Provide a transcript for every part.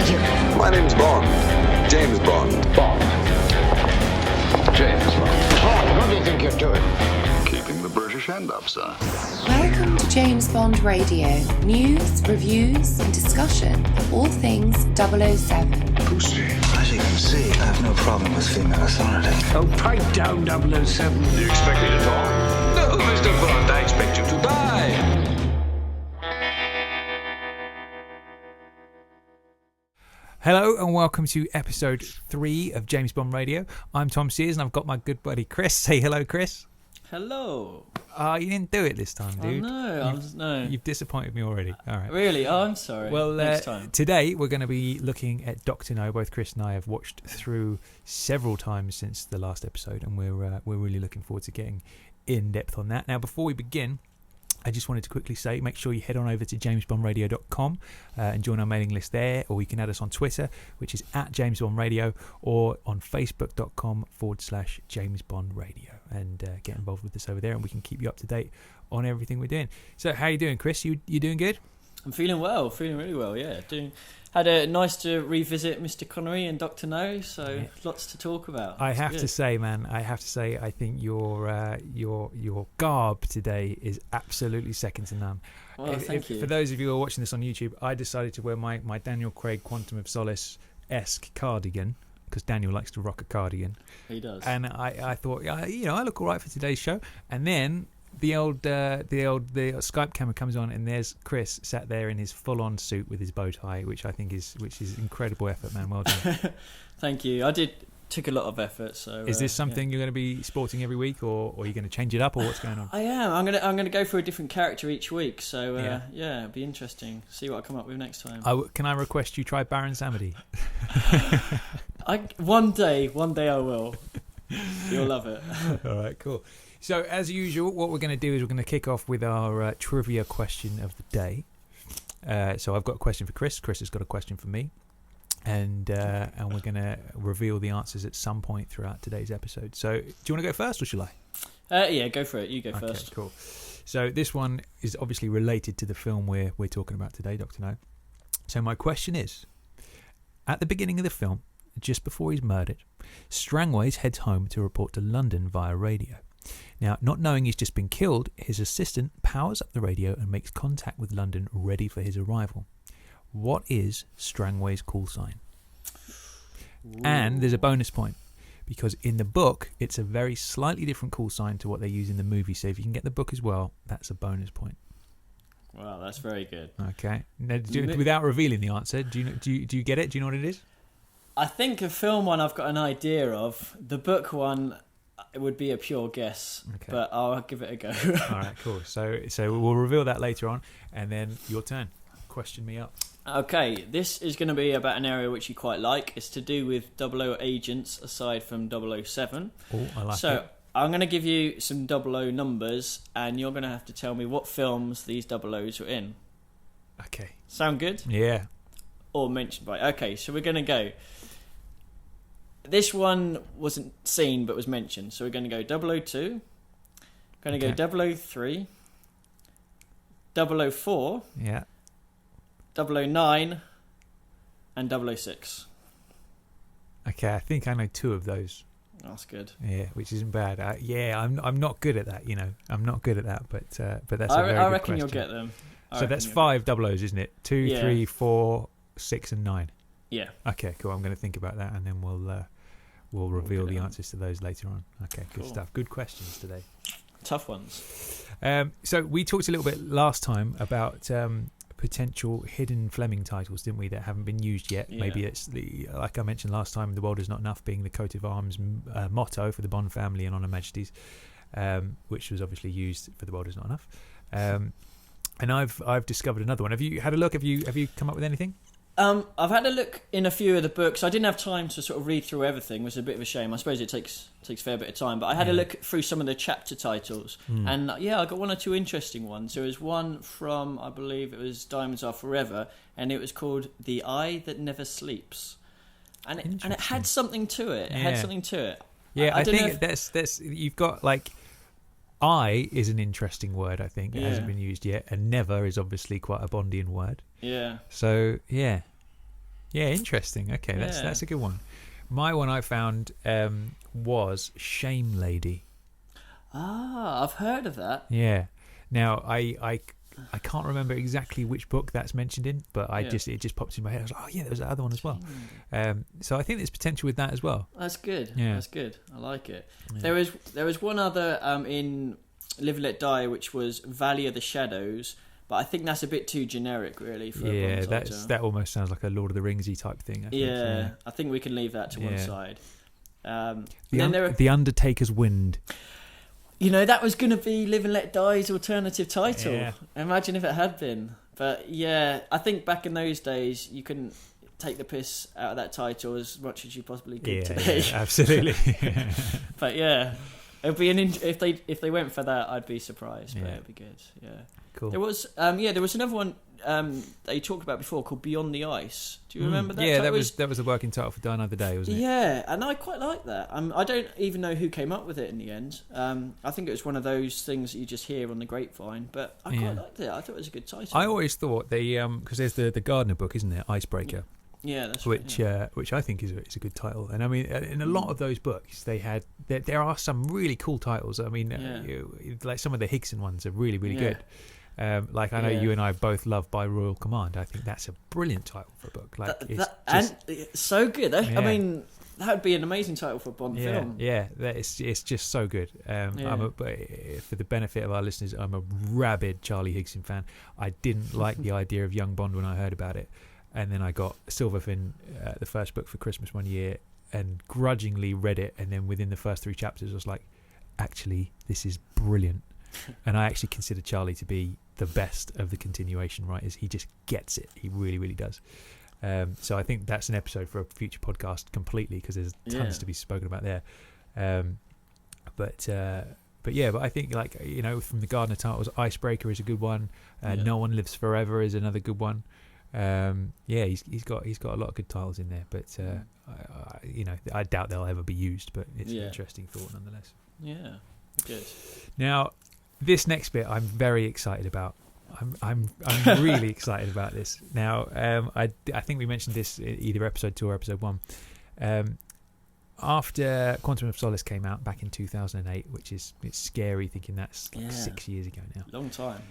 are you? My name's Bond. James Bond. Bond. James Bond. Oh, what do you think you're doing? Keeping the British hand up, sir. Welcome to James Bond Radio. News, reviews, and discussion of all things 007. Pussy. As you can see, I have no problem with female authority. Oh, pipe down, 007. Do you expect me to talk? No, Mr. Bond, I expect you to die. Hello and welcome to episode 3 of James Bond Radio. I'm Tom Sears and I've got my good buddy Chris. Say hello, Chris. Hello. You didn't do it this time, dude. Oh, no. You've disappointed me already. All right. Really? Oh, I'm sorry. Well, next time. Today we're going to be looking at Dr. No. Both Chris and I have watched through several times since the last episode, and we're really looking forward to getting in depth on that. Now, before we begin, I just wanted to quickly say, make sure you head on over to jamesbondradio.com and join our mailing list there, or you can add us on Twitter, which is at jamesbondradio, or on facebook.com/jamesbondradio, and get involved with us over there, and we can keep you up to date on everything we're doing. So how you doing, Chris? You doing good? I'm feeling well, feeling really well, yeah. Had a nice to revisit Mr. Connery and Dr. No, so lots to talk about. I have to say, I think your garb today is absolutely second to none. Well, thank you. For those of you who are watching this on YouTube, I decided to wear my Daniel Craig Quantum of Solace-esque cardigan, because Daniel likes to rock a cardigan. He does. And I thought, I look all right for today's show. And then the Skype camera comes on, and there's Chris sat there in his full-on suit with his bow tie, which I think is incredible effort, man. Well done. Thank you. Took a lot of effort. So is this something you're going to be sporting every week, or are you going to change it up, or what's going on? I am. I'm gonna go for a different character each week. So it'll be interesting. See what I come up with next time. Can I request you try Baron Samedi? One day I will. You'll love it. All right, cool. So, as usual, what we're going to do is we're going to kick off with our trivia question of the day. So, I've got a question for Chris. Chris has got a question for me. And we're going to reveal the answers at some point throughout today's episode. So, do you want to go first, or shall I? Yeah, go for it. You go first. Okay, cool. So, this one is obviously related to the film we're talking about today, Dr. No. So, my question is, at the beginning of the film, just before he's murdered, Strangways heads home to report to London via radio. Now, not knowing he's just been killed, his assistant powers up the radio and makes contact with London, ready for his arrival. What is Strangway's call sign? Ooh. And there's a bonus point, because in the book, it's a very slightly different call sign to what they use in the movie. So if you can get the book as well, that's a bonus point. Wow, that's very good. Okay. Now, without revealing the answer, do you get it? Do you know what it is? I think a film one I've got an idea of. The book one, it would be a pure guess, but I'll give it a go. All right, cool. So we'll reveal that later on, and then your turn. Question me up. Okay, this is going to be about an area which you quite like. It's to do with 00 agents aside from 007. Oh, I like it. So I'm going to give you some 00 numbers, and you're going to have to tell me what films these 00s were in. Okay. Sound good? Yeah. Or mentioned by. Okay, so we're going to go. This one wasn't seen but was mentioned. So we're going to go 002, going to go 003, 004, yeah, 009, and 006. Okay, I think I know 2 of those. That's good. Yeah, which isn't bad. I'm not good at that, I'm not good at that, but that's a very good question. I reckon you'll get them. So that's 5 00s, isn't it? 2, 3, 4, 6, and 9. Yeah. Okay, cool. I'm going to think about that, and then we'll reveal the answers to those later on. Okay, good stuff. Good questions today. Tough ones. So we talked a little bit last time about potential hidden Fleming titles, didn't we, that haven't been used yet? Yeah. Maybe it's like I mentioned last time, the world is not enough being the coat of arms motto for the Bond family and On Her Majesty's, which was obviously used for the world is not enough. And I've discovered another one. Have you had a look? Have you come up with anything? I've had a look in a few of the books. I didn't have time to sort of read through everything, which is a bit of a shame. I suppose it takes a fair bit of time. But I had a look through some of the chapter titles, and I got 1 or 2 interesting ones. There was one from, I believe it was Diamonds Are Forever, and it was called The Eye That Never Sleeps, and it had something to it. Yeah, I think that's you've got like. I is an interesting word, I think. It hasn't been used yet. And never is obviously quite a Bondian word. Yeah. So, yeah. Yeah, interesting. Okay, that's a good one. My one I found was Shame Lady. Ah, I've heard of that. Yeah. Now I can't remember exactly which book that's mentioned in, but it just popped in my head. I was like, oh yeah, there's that other one as well. So I think there's potential with that as well. That's good. Yeah. That's good. I like it. Yeah. There was one other in Live and Let Die, which was Valley of the Shadows, but I think that's a bit too generic, really, for a Bond title. That almost sounds like a Lord of the Ringsy type thing. I think. I think we can leave that to one side. The Undertaker's Wind. You know, that was going to be Live and Let Die's alternative title. Yeah. Imagine if it had been. But yeah, I think back in those days, you couldn't take the piss out of that title as much as you possibly could today. Yeah, absolutely. But yeah, it'd be if they went for that, I'd be surprised. But it'd be good. Yeah. Cool. There was another one that you talked about before called Beyond the Ice. Do you remember that? Yeah, that was the working title for Die Another Day, wasn't it? Yeah, and I quite like that. I don't even know who came up with it in the end. I think it was one of those things that you just hear on the grapevine, but I quite liked it. I thought it was a good title. I always thought because there's the Gardner book, isn't there, Icebreaker? Yeah, that's which I think is a good title. And I mean, in a lot of those books, there are some really cool titles. I mean, like some of the Hickson ones are really good. Like I know you and I both love By Royal Command. I think that's a brilliant title for a book. Like it's so good. I mean, that would be an amazing title for a Bond film. Yeah, it's just so good. For the benefit of our listeners, I'm a rabid Charlie Higson fan. I didn't like the idea of young Bond when I heard about it, and then I got Silverfin, the first book for Christmas one year, and grudgingly read it. And then within the first 3 chapters, I was like, actually, this is brilliant. And I actually consider Charlie to be the best of the continuation writers. He just gets it. He really, really does. So I think that's an episode for a future podcast completely, because there's tons to be spoken about there. But I think, like, you know, from the Gardner titles, Icebreaker is a good one. No One Lives Forever is another good one. He's got a lot of good titles in there. But I doubt they'll ever be used. But it's an interesting thought nonetheless. Yeah, good. Now, this next bit I'm very excited about. I'm really excited about this. Now, I think we mentioned this in either episode 2 or episode 1. After Quantum of Solace came out back in 2008, it's scary thinking that's like 6 years ago now. Long time.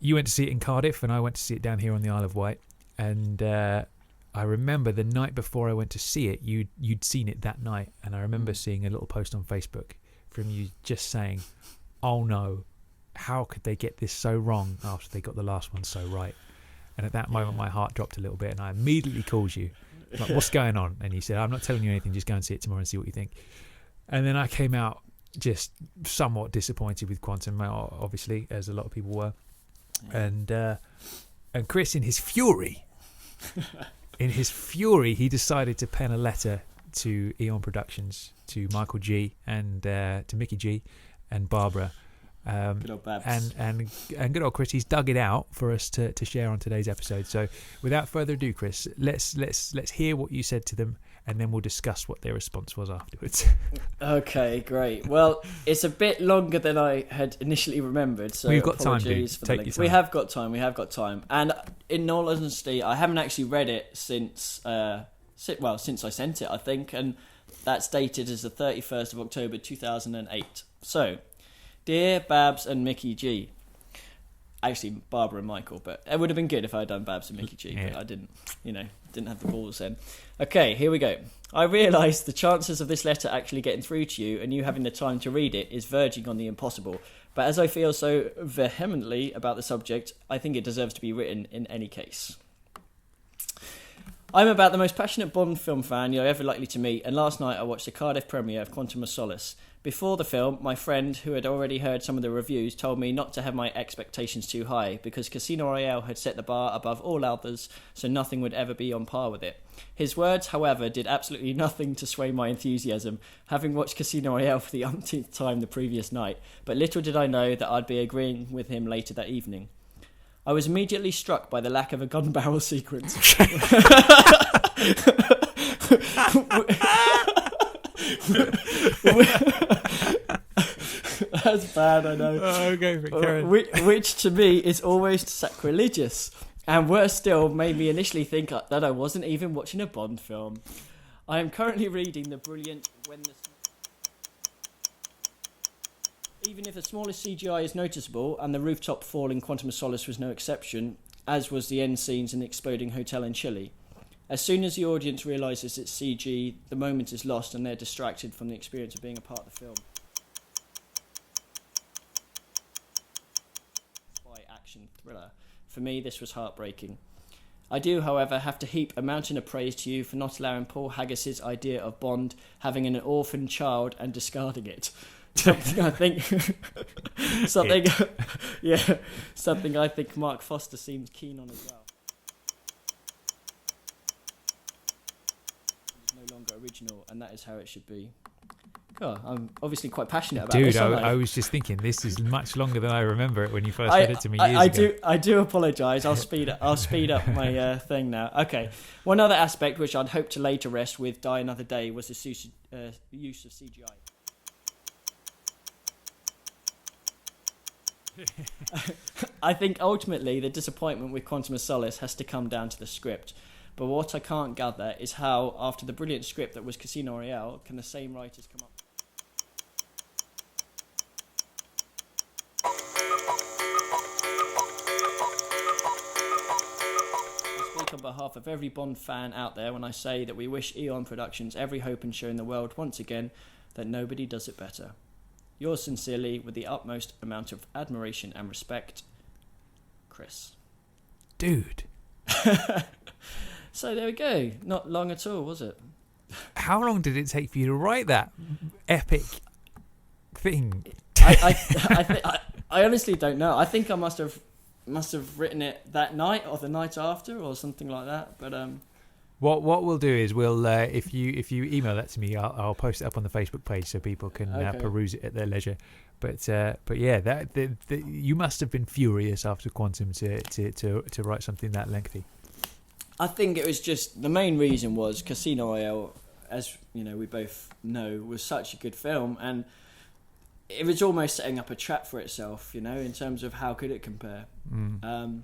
You went to see it in Cardiff, and I went to see it down here on the Isle of Wight. And I remember the night before I went to see it, you'd seen it that night, and I remember seeing a little post on Facebook from you just saying, "Oh no, how could they get this so wrong after they got the last one so right?" And at that moment, my heart dropped a little bit, and I immediately called you. Like, what's going on? And you said, "I'm not telling you anything, just go and see it tomorrow and see what you think." And then I came out just somewhat disappointed with Quantum, obviously, as a lot of people were. And Chris, in his fury, he decided to pen a letter to Eon Productions, to Michael G, and to Mickey G, and Barbara. Good old Babs. And good old Chris, he's dug it out for us to share on today's episode. So without further ado, Chris, let's hear what you said to them, and then we'll discuss what their response was afterwards. Okay, great. Well, it's a bit longer than I had initially rememred, so we've got time, dude. Take your time. We have got time. And in all honesty, I haven't actually read it since I sent it, I think, and that's dated as the 31st of October 2008. So, dear Babs and Mickey G. Actually, Barbara and Michael, but it would have been good if I had done Babs and Mickey G, but I didn't have the balls then. Okay, here we go. I realise the chances of this letter actually getting through to you and you having the time to read it is verging on the impossible. But as I feel so vehemently about the subject, I think it deserves to be written in any case. I'm about the most passionate Bond film fan you're ever likely to meet, and last night I watched the Cardiff premiere of Quantum of Solace. Before the film, my friend, who had already heard some of the reviews, told me not to have my expectations too high, because Casino Royale had set the bar above all others, so nothing would ever be on par with it. His words, however, did absolutely nothing to sway my enthusiasm, having watched Casino Royale for the umpteenth time the previous night, but little did I know that I'd be agreeing with him later that evening. I was immediately struck by the lack of a gun barrel sequence. That's bad, I know. Okay, which to me is almost sacrilegious. And worse still, made me initially think that I wasn't even watching a Bond film. I am currently reading the brilliant Even if the smallest CGI is noticeable, and the rooftop fall in Quantum of Solace was no exception, as was the end scenes in the exploding hotel in Chile. As soon as the audience realises it's CG, the moment is lost and they're distracted from the experience of being a part of the film. Spy action thriller. For me, this was heartbreaking. I do, however, have to heap a mountain of praise to you for not allowing Paul Haggis's idea of Bond having an orphan child and discarding it. Something I think, something I think Mark Foster seems keen on as well. It's no longer original, and that is how it should be. Oh, I'm obviously quite passionate about this. Dude, I was just thinking this is much longer than I remember it when you first said it to me years ago. I do apologise. I'll speed up my thing now. Okay. One other aspect which I'd hoped to lay to rest with Die Another Day was the use of CGI. I think ultimately the disappointment with Quantum of Solace has to come down to the script. But what I can't gather is how, after the brilliant script that was Casino Royale, can the same writers come up... I speak on behalf of every Bond fan out there when I say that we wish Eon Productions every hope and show in the world once again that nobody does it better. Yours sincerely, with the utmost amount of admiration and respect, Chris. Dude. So there we go. Not long at all, was it? How long did it take for you to write that epic thing? I honestly don't know. I think I must have written it that night or the night after or something like that. But What we'll do is we'll if you email that to me, I'll post it up on the Facebook page so people can peruse it at their leisure. But yeah, that you must have been furious after Quantum to write something that lengthy. I think it was just the main reason was Casino Royale, as you know, we both know, was such a good film, and it was almost setting up a trap for itself, you know, in terms of how could it compare. And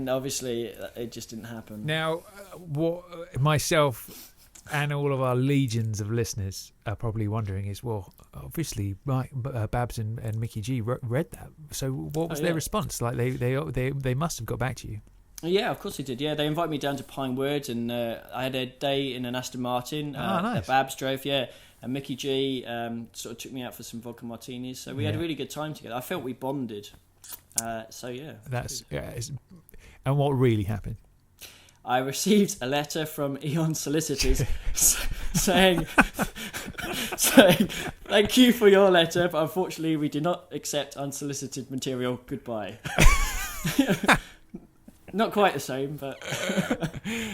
obviously it just didn't happen. Now, what myself and all of our legions of listeners are probably wondering is, well, obviously, Babs and Mickey G read that. So, what was their response? Like, they must have got back to you. Yeah, of course they did. Yeah, they invited me down to Pinewood, and I had a day in an Aston Martin nice. that Babs drove. Yeah, and Mickey G sort of took me out for some vodka martinis. So we had a really good time together. I felt we bonded. So yeah, and what really happened? I received a letter from Eon solicitors saying, "Thank you for your letter, but unfortunately we do not accept unsolicited material. Goodbye." Not quite the same, but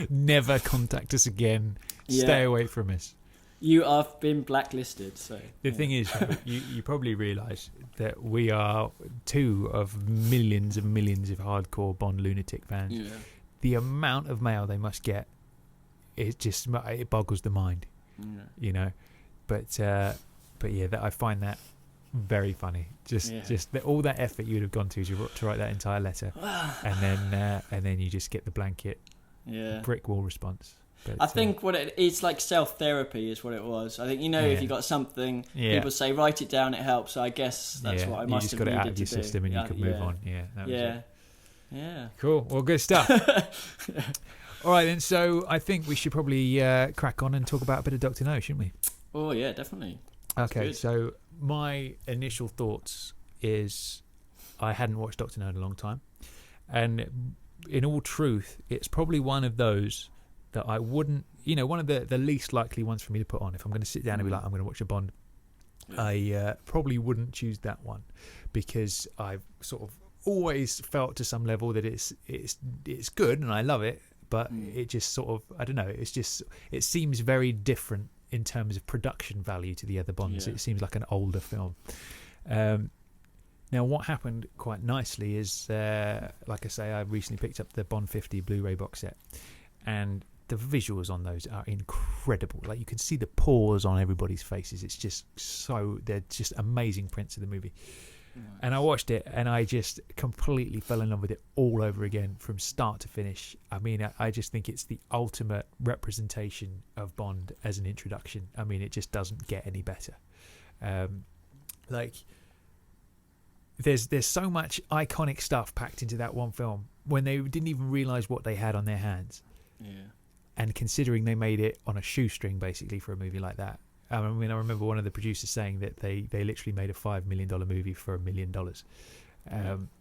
never contact us again. Stay away from us. You have been blacklisted. So the thing is, you probably realise that we are two of millions and millions of hardcore Bond lunatic fans. Yeah. The amount of mail they must get, it boggles the mind. You know, but yeah, I find that very funny. Just all that effort you would have gone to write that entire letter, and then you just get the blanket brick wall response. But, I think it's like self-therapy is what it was. I think, if you got something, people say, write it down, it helps. So I guess that's what I must have needed to do. You just got it out of your system and you could move on. Yeah, that was it. Yeah. Cool. Well, good stuff. All right, then. So I think we should probably crack on and talk about a bit of Dr. No, shouldn't we? Oh, yeah, definitely. Okay, so my initial thoughts is I hadn't watched Dr. No in a long time. And in all truth, it's probably one of those that I wouldn't, one of the least likely ones for me to put on. If I'm going to sit down and be like, I'm going to watch a Bond, I probably wouldn't choose that one because I've sort of always felt to some level that it's good and I love it, but it just sort of, I don't know, it seems very different in terms of production value to the other Bonds. It seems like an older film. Now, what happened quite nicely is, like I say, I recently picked up the Bond 50 Blu-ray box set, and the visuals on those are incredible. Like, you can see the pores on everybody's faces. It's just they're just amazing prints of the movie. And I watched it, and I just completely fell in love with it all over again from start to finish. I mean, I just think it's the ultimate representation of Bond as an introduction. I mean, it just doesn't get any better. There's so much iconic stuff packed into that one film when they didn't even realise what they had on their hands. Yeah. And considering they made it on a shoestring, basically, for a movie like that. I mean, I remember one of the producers saying that they literally made a $5 million movie for $1 million.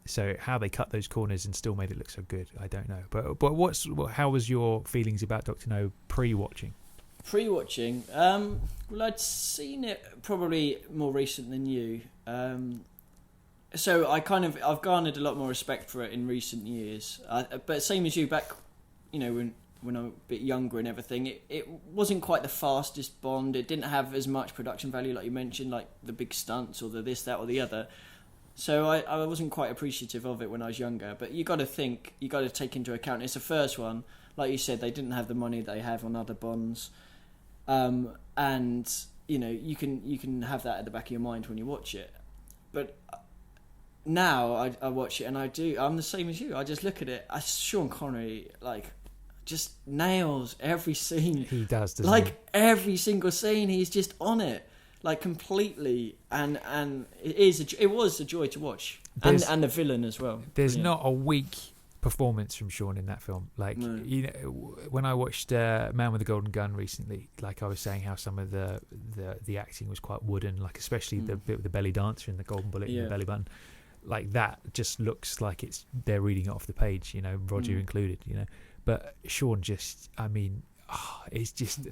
So how they cut those corners and still made it look so good, I don't know. But how was your feelings about Dr. No pre-watching? Pre-watching, well, I'd seen it probably more recent than you. So I've garnered a lot more respect for it in recent years. But same as you, back, when I'm a bit younger and everything, it wasn't quite the fastest Bond. It didn't have as much production value, like you mentioned, like the big stunts or the this, that, or the other. So I wasn't quite appreciative of it when I was younger. But you got to take into account it's the first one. Like you said, they didn't have the money they have on other Bonds, and you can have that at the back of your mind when you watch it. But now I watch it and I'm the same as you. I just look at it. Sean Connery, just nails every scene. He does, doesn't he? Every single scene, he's just on it, completely. And it was a joy to watch. And the villain as well. There's not a weak performance from Sean in that film. When I watched Man with the Golden Gun recently, like I was saying, how some of the acting was quite wooden, especially the bit with the belly dancer and the golden bullet in the belly button. That just looks like they're reading it off the page, Roger included, But Sean just, it's just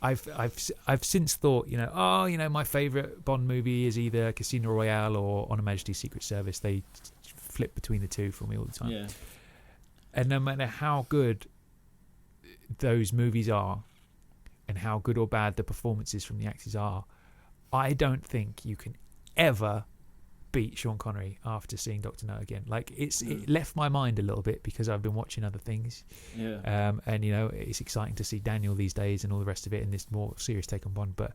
I've since thought, my favourite Bond movie is either Casino Royale or On Her Majesty's Secret Service. They flip between the two for me all the time. Yeah. And no matter how good those movies are and how good or bad the performances from the actors are, I don't think you can ever beat Sean Connery after seeing Dr. No again. It left my mind a little bit because I've been watching other things. Yeah. And it's exciting to see Daniel these days and all the rest of it in this more serious take on Bond. But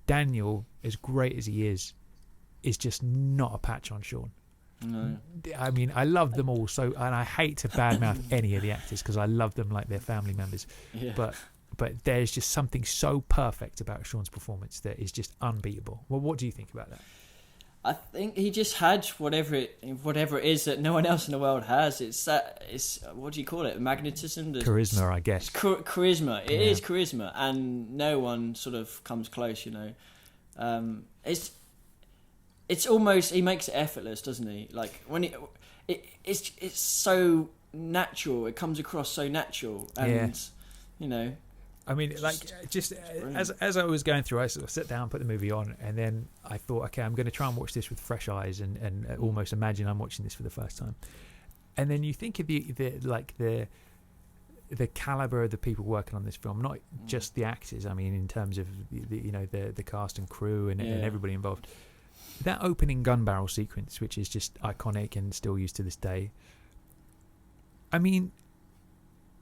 Daniel, as great as he is just not a patch on Sean. No. I mean, I love them all so, and I hate to badmouth any of the actors because I love them like they're family members. Yeah. But there's just something so perfect about Sean's performance that is just unbeatable. Well, what do you think about that? I think he just had whatever it is that no one else in the world has. It's what do you call it? Magnetism, charisma, I guess. Charisma. It is charisma, and no one sort of comes close. It's almost, he makes it effortless, doesn't he? When it's so natural. It comes across so natural, and I mean, just as I was going through, I sort of sat down, put the movie on, and then I thought, okay, I'm going to try and watch this with fresh eyes and almost imagine I'm watching this for the first time. And then you think of the caliber of the people working on this film, not just the actors. I mean, in terms of the cast and crew and everybody involved. That opening gun barrel sequence, which is just iconic and still used to this day. I mean,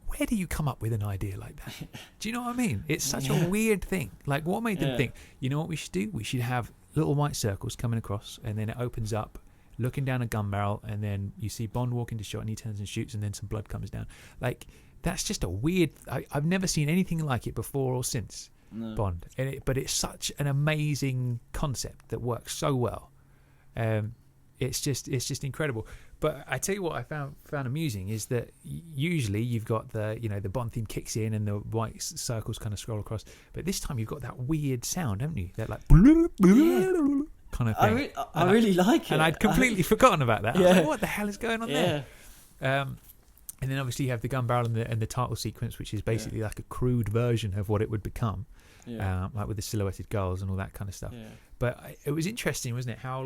where do you come up with an idea like that? Do you know what I mean? It's such a weird thing. What made them think, you know what we should do? We should have little white circles coming across, and then it opens up, looking down a gun barrel, and then you see Bond walk into shot, and he turns and shoots, and then some blood comes down. That's just a weird... I've never seen anything like it before or since Bond. But it's such an amazing concept that works so well. It's just incredible. But I tell you what I found amusing is that usually you've got the Bond theme kicks in and the white circles kind of scroll across, but this time you've got that weird sound, haven't you? That kind of thing. I really like it. And I'd completely forgotten about that. I was like, what the hell is going on there? And then obviously you have the gun barrel and the title sequence, which is basically like a crude version of what it would become, with the silhouetted girls and all that kind of stuff. But it was interesting, wasn't it? How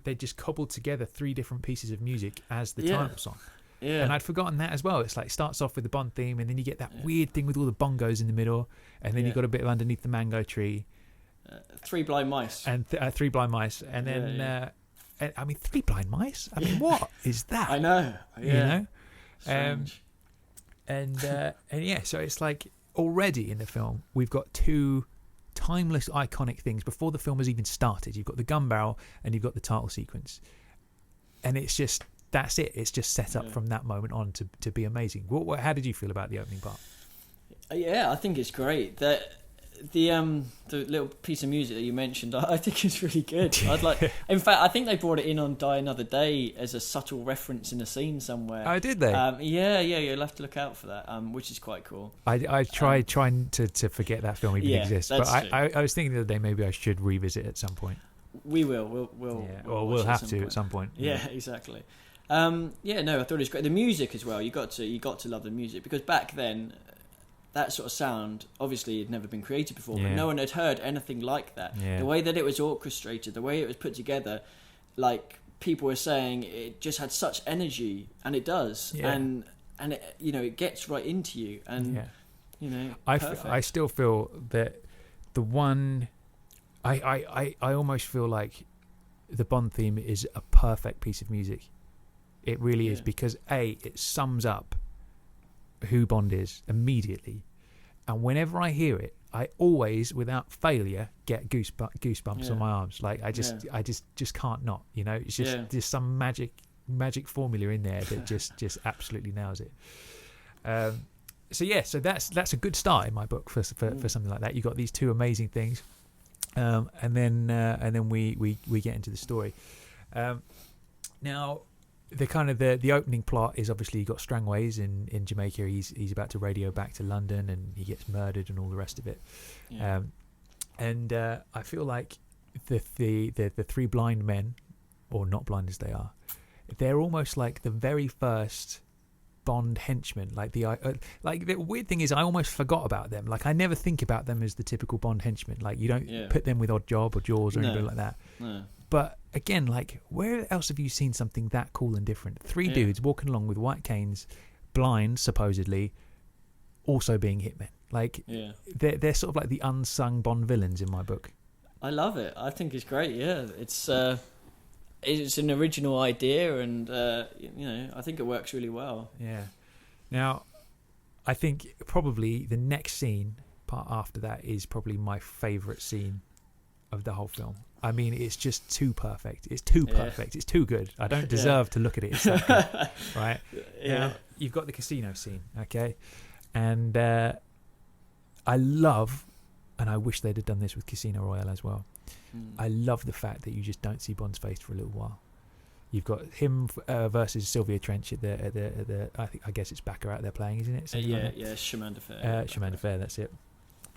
they just cobbled together 3 different pieces of music as the title song. Yeah. And I'd forgotten that as well. It's starts off with the Bond theme, and then you get that weird thing with all the bongos in the middle, and then you got a bit of Underneath the Mango Tree. 3 Blind Mice. And 3 Blind Mice. And then, 3 Blind Mice? I mean, what is that? I know. Yeah. Strange. So it's already in the film, we've got 2 timeless, iconic things before the film has even started. You've got the gun barrel and you've got the title sequence, and it's just that's it. It's just set up from that moment on to be amazing. How did you feel about the opening part? Yeah, I think it's great. The little piece of music that you mentioned, I think is really good. In fact, I think they brought it in on Die Another Day as a subtle reference in a scene somewhere. Oh, did they? Yeah, you'll have to look out for that, which is quite cool. I tried trying to forget that film even exists, but I was thinking the other day maybe I should revisit it at some point. We will. We'll have to at some point. Yeah, exactly. I thought it was great. The music as well. You got to love the music, because back then, that sort of sound obviously had never been created before, but no one had heard anything like that. The way that it was orchestrated, the way it was put together, like people were saying, it just had such energy, and it does, and it, it gets right into you, and I still feel that the one, I almost feel like the Bond theme is a perfect piece of music. It really is, because it sums up who Bond is immediately, and whenever I hear it, I always, without failure, get goosebumps on my arms. Like I just can't not. It's just there's some magic formula in there that just absolutely nails it. So that's a good start in my book for something like that. You got these two amazing things, and then we get into the story. Now, the kind of the opening plot is obviously you got Strangways in Jamaica. He's about to radio back to London, and he gets murdered and all the rest of it. I feel like the three blind men, or not blind as they are, they're almost like the very first Bond henchmen. Like the weird thing is, I almost forgot about them. Like I never think about them as the typical Bond henchmen. Like you don't put them with Odd Job or Jaws or anything like that. No. But again, like, where else have you seen something that cool and different? Three dudes walking along with white canes, blind supposedly, also being hitmen. Like, they're sort of like the unsung Bond villains in my book. I love it. I think it's great. Yeah, it's an original idea, and I think it works really well. Yeah. Now, I think probably the next scene, part after that, is probably my favourite scene of the whole film. I mean, it's just too perfect. It's too perfect. It's too good. I don't deserve to look at it. It's that good, right? Now, you've got the casino scene, okay? And I love, and I wish they'd have done this with Casino Royale as well. I love the fact that you just don't see Bond's face for a little while. You've got him versus Sylvia Trench at the I guess it's Baccarat they're playing, isn't it? Chemin de Fer. Chemin de Fer, that's it.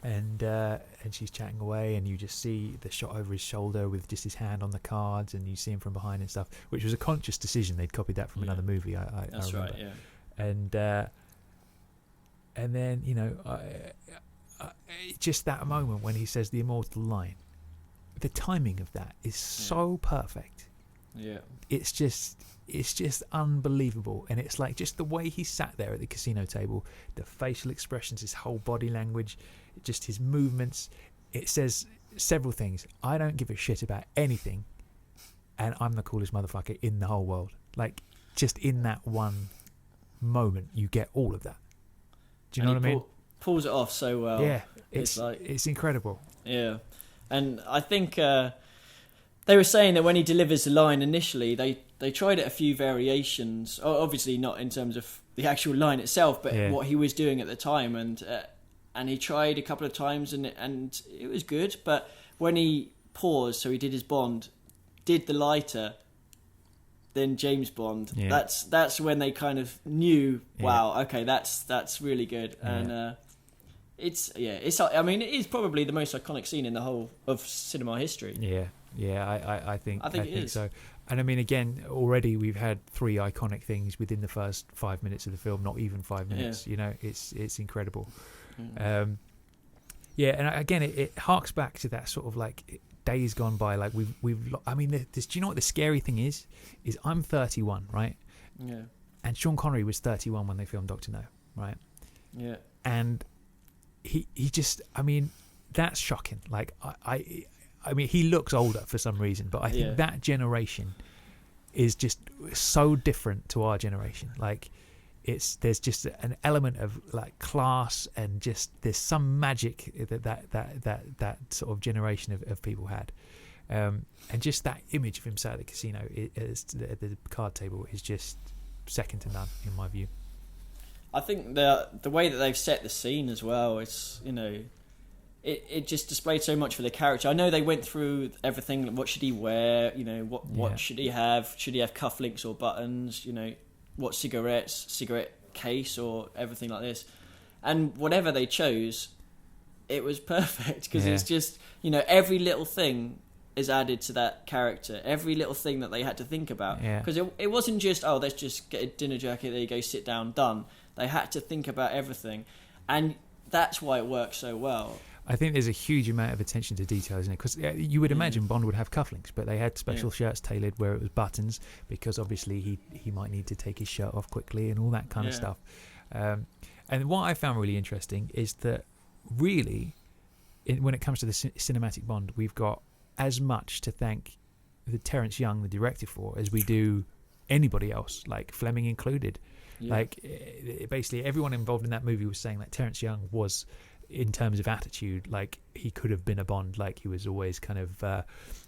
And she's chatting away, and you just see the shot over his shoulder with just his hand on the cards, and you see him from behind and stuff, which was a conscious decision. They'd copied that from another movie. That's I right. Yeah. And then just that moment when he says the immortal line, the timing of that is so perfect. Yeah. It's just unbelievable, and it's like just the way he sat there at the casino table, the facial expressions, his whole body language, just his movements. It says several things. I don't give a shit about anything, and I'm the coolest motherfucker in the whole world. Like, just in that one moment, you get all of that. Do you know what I mean? Pulls it off so well. Yeah, it's incredible. Yeah, and I think they were saying that when he delivers the line initially, they tried it a few variations. Obviously not in terms of the actual line itself, but what he was doing at the time, and he tried a couple of times, and it was good. But when he paused, so he did his Bond, did the Leiter, then James Bond. Yeah. That's when they kind of knew. Wow, okay, that's really good, and it's. I mean, it is probably the most iconic scene in the whole of cinema history. I think it is. so. And I mean, again, already we've had 3 iconic things within the first 5 minutes of the film. Not even 5 minutes. You know, it's incredible. And again, it harks back to that sort of like days gone by. Like we've. I mean, do you know what the scary thing is? Is I'm 31, right? Yeah. And Sean Connery was 31 when they filmed Dr. No, right? Yeah. And he just. I mean, that's shocking. Like I mean, he looks older for some reason, but I think that generation is just so different to our generation. Like, there's just an element of like class, and just there's some magic that sort of generation of people had. And just that image of him sat at the casino at the card table is just second to none in my view. I think the way that they've set the scene as well, it's, you know, it just displayed so much for the character. I know they went through everything. What should he wear? You know, what should he have? Should he have cufflinks or buttons? You know, what cigarette case or everything like this. And whatever they chose, it was perfect, because it's just, you know, every little thing is added to that character, every little thing that they had to think about, because it wasn't just, oh, let's just get a dinner jacket, there you go, sit down, done. They had to think about everything, and that's why it works so well. I think there's a huge amount of attention to detail, isn't it? Because you would imagine Bond would have cufflinks, but they had special shirts tailored where it was buttons, because obviously he might need to take his shirt off quickly and all that kind of stuff. And what I found really interesting is that really, when it comes to the cinematic Bond, we've got as much to thank the Terence Young, the director, for as we do anybody else, like Fleming included. Like basically everyone involved in that movie was saying that Terence Young was, in terms of attitude, like he could have been a Bond. Like he was always kind of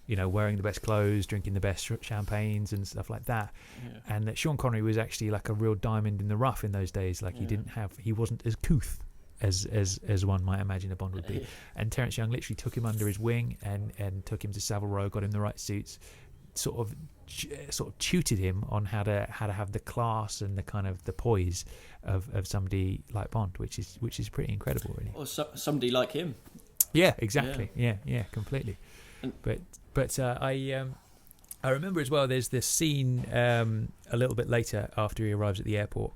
you know, wearing the best clothes, drinking the best champagnes and stuff like that. And that Sean Connery was actually like a real diamond in the rough in those days. Like he wasn't as couth as one might imagine a Bond would be. And Terence Young literally took him under his wing and took him to Savile Row, got him the right suits, sort of tutored him on how to have the class and the kind of the poise of somebody like Bond, which is pretty incredible, really. Or somebody like him. Yeah, exactly. Yeah, completely. But I remember as well, there's this scene a little bit later after he arrives at the airport,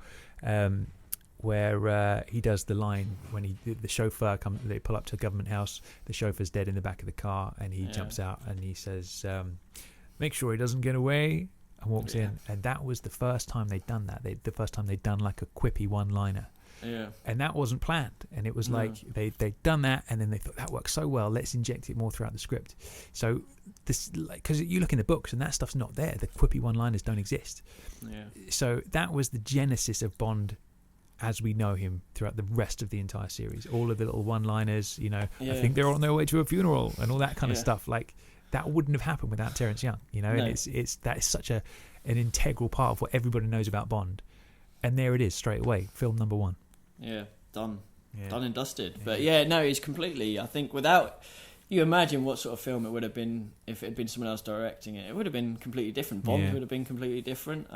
where he does the line when the chauffeur comes. They pull up to a government house. The chauffeur's dead in the back of the car, and he jumps out and he says, "Make sure he doesn't get away," and walks in. And that was the first time they'd done that. The first time they'd done like a quippy one-liner. And that wasn't planned. And it was like they'd done that, and then they thought that works so well, let's inject it more throughout the script. So this, because you look in the books and that stuff's not there. The quippy one-liners don't exist. So that was the genesis of Bond as we know him throughout the rest of the entire series. All of the little one-liners, you know, I think they're on their way to a funeral and all that kind of stuff. Like that wouldn't have happened without Terence Young, you know. And it's that is such an integral part of what everybody knows about Bond. And there it is, straight away, film number one. Done and dusted. But it's completely, I think, without, you imagine what sort of film it would have been if it had been someone else directing it. It would have been completely different. Bond would have been completely different.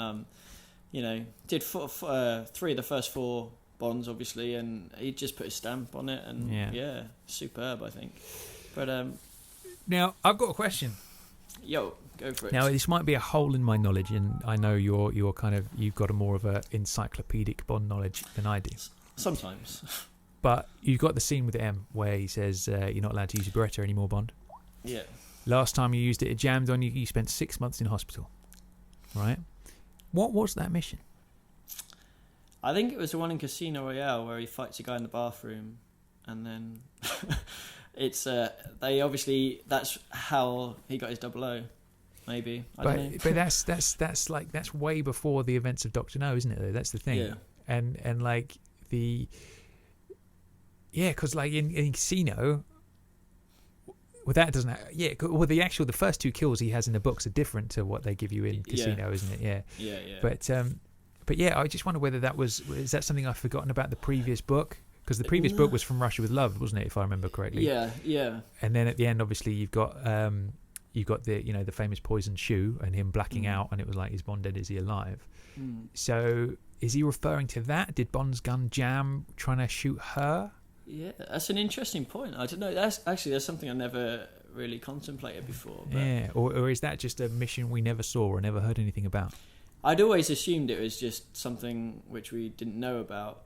You know, did 3 of the first 4 Bonds, obviously, and he just put his stamp on it, and superb, I think. But now I've got a question. Yo, go for it. Now this might be a hole in my knowledge, and I know you're kind of, you've got a more of a encyclopedic Bond knowledge than I do. Sometimes. But you've got the scene with M where he says you're not allowed to use your Beretta anymore, Bond. Yeah. Last time you used it, it jammed on you. You spent 6 months in hospital. Right. What was that mission? I think it was the one in Casino Royale where he fights a guy in the bathroom, and then it's they obviously, that's how he got his 00. Maybe I don't know. But that's way before the events of Dr. No, isn't it? Though that's the thing. Yeah. And like because like in Casino. Well, that doesn't. Well, the first 2 kills he has in the books are different to what they give you in Casino, isn't it? Yeah. But I just wonder whether is that something I've forgotten about the previous book, because the previous book was From Russia with Love, wasn't it? If I remember correctly. Yeah. And then at the end, obviously, you've got the the famous poison shoe and him blacking out, and it was like, is Bond dead? Is he alive? So is he referring to that? Did Bond's gun jam trying to shoot her? Yeah, that's an interesting point. I don't know. That's something I never really contemplated before. But yeah, or is that just a mission we never saw or never heard anything about? I'd always assumed it was just something which we didn't know about.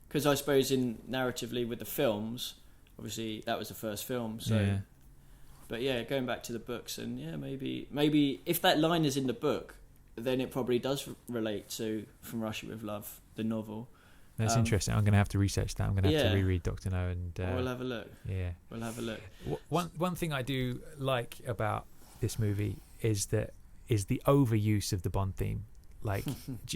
Because I suppose narratively with the films, obviously that was the first film. So, yeah. But going back to the books, and maybe if that line is in the book, then it probably does relate to From Russia with Love, the novel. That's interesting. I'm going to have to research that. I'm going to have to reread Dr. No, and we'll have a look. Yeah, we'll have a look. One thing I do like about this movie is the overuse of the Bond theme. Like,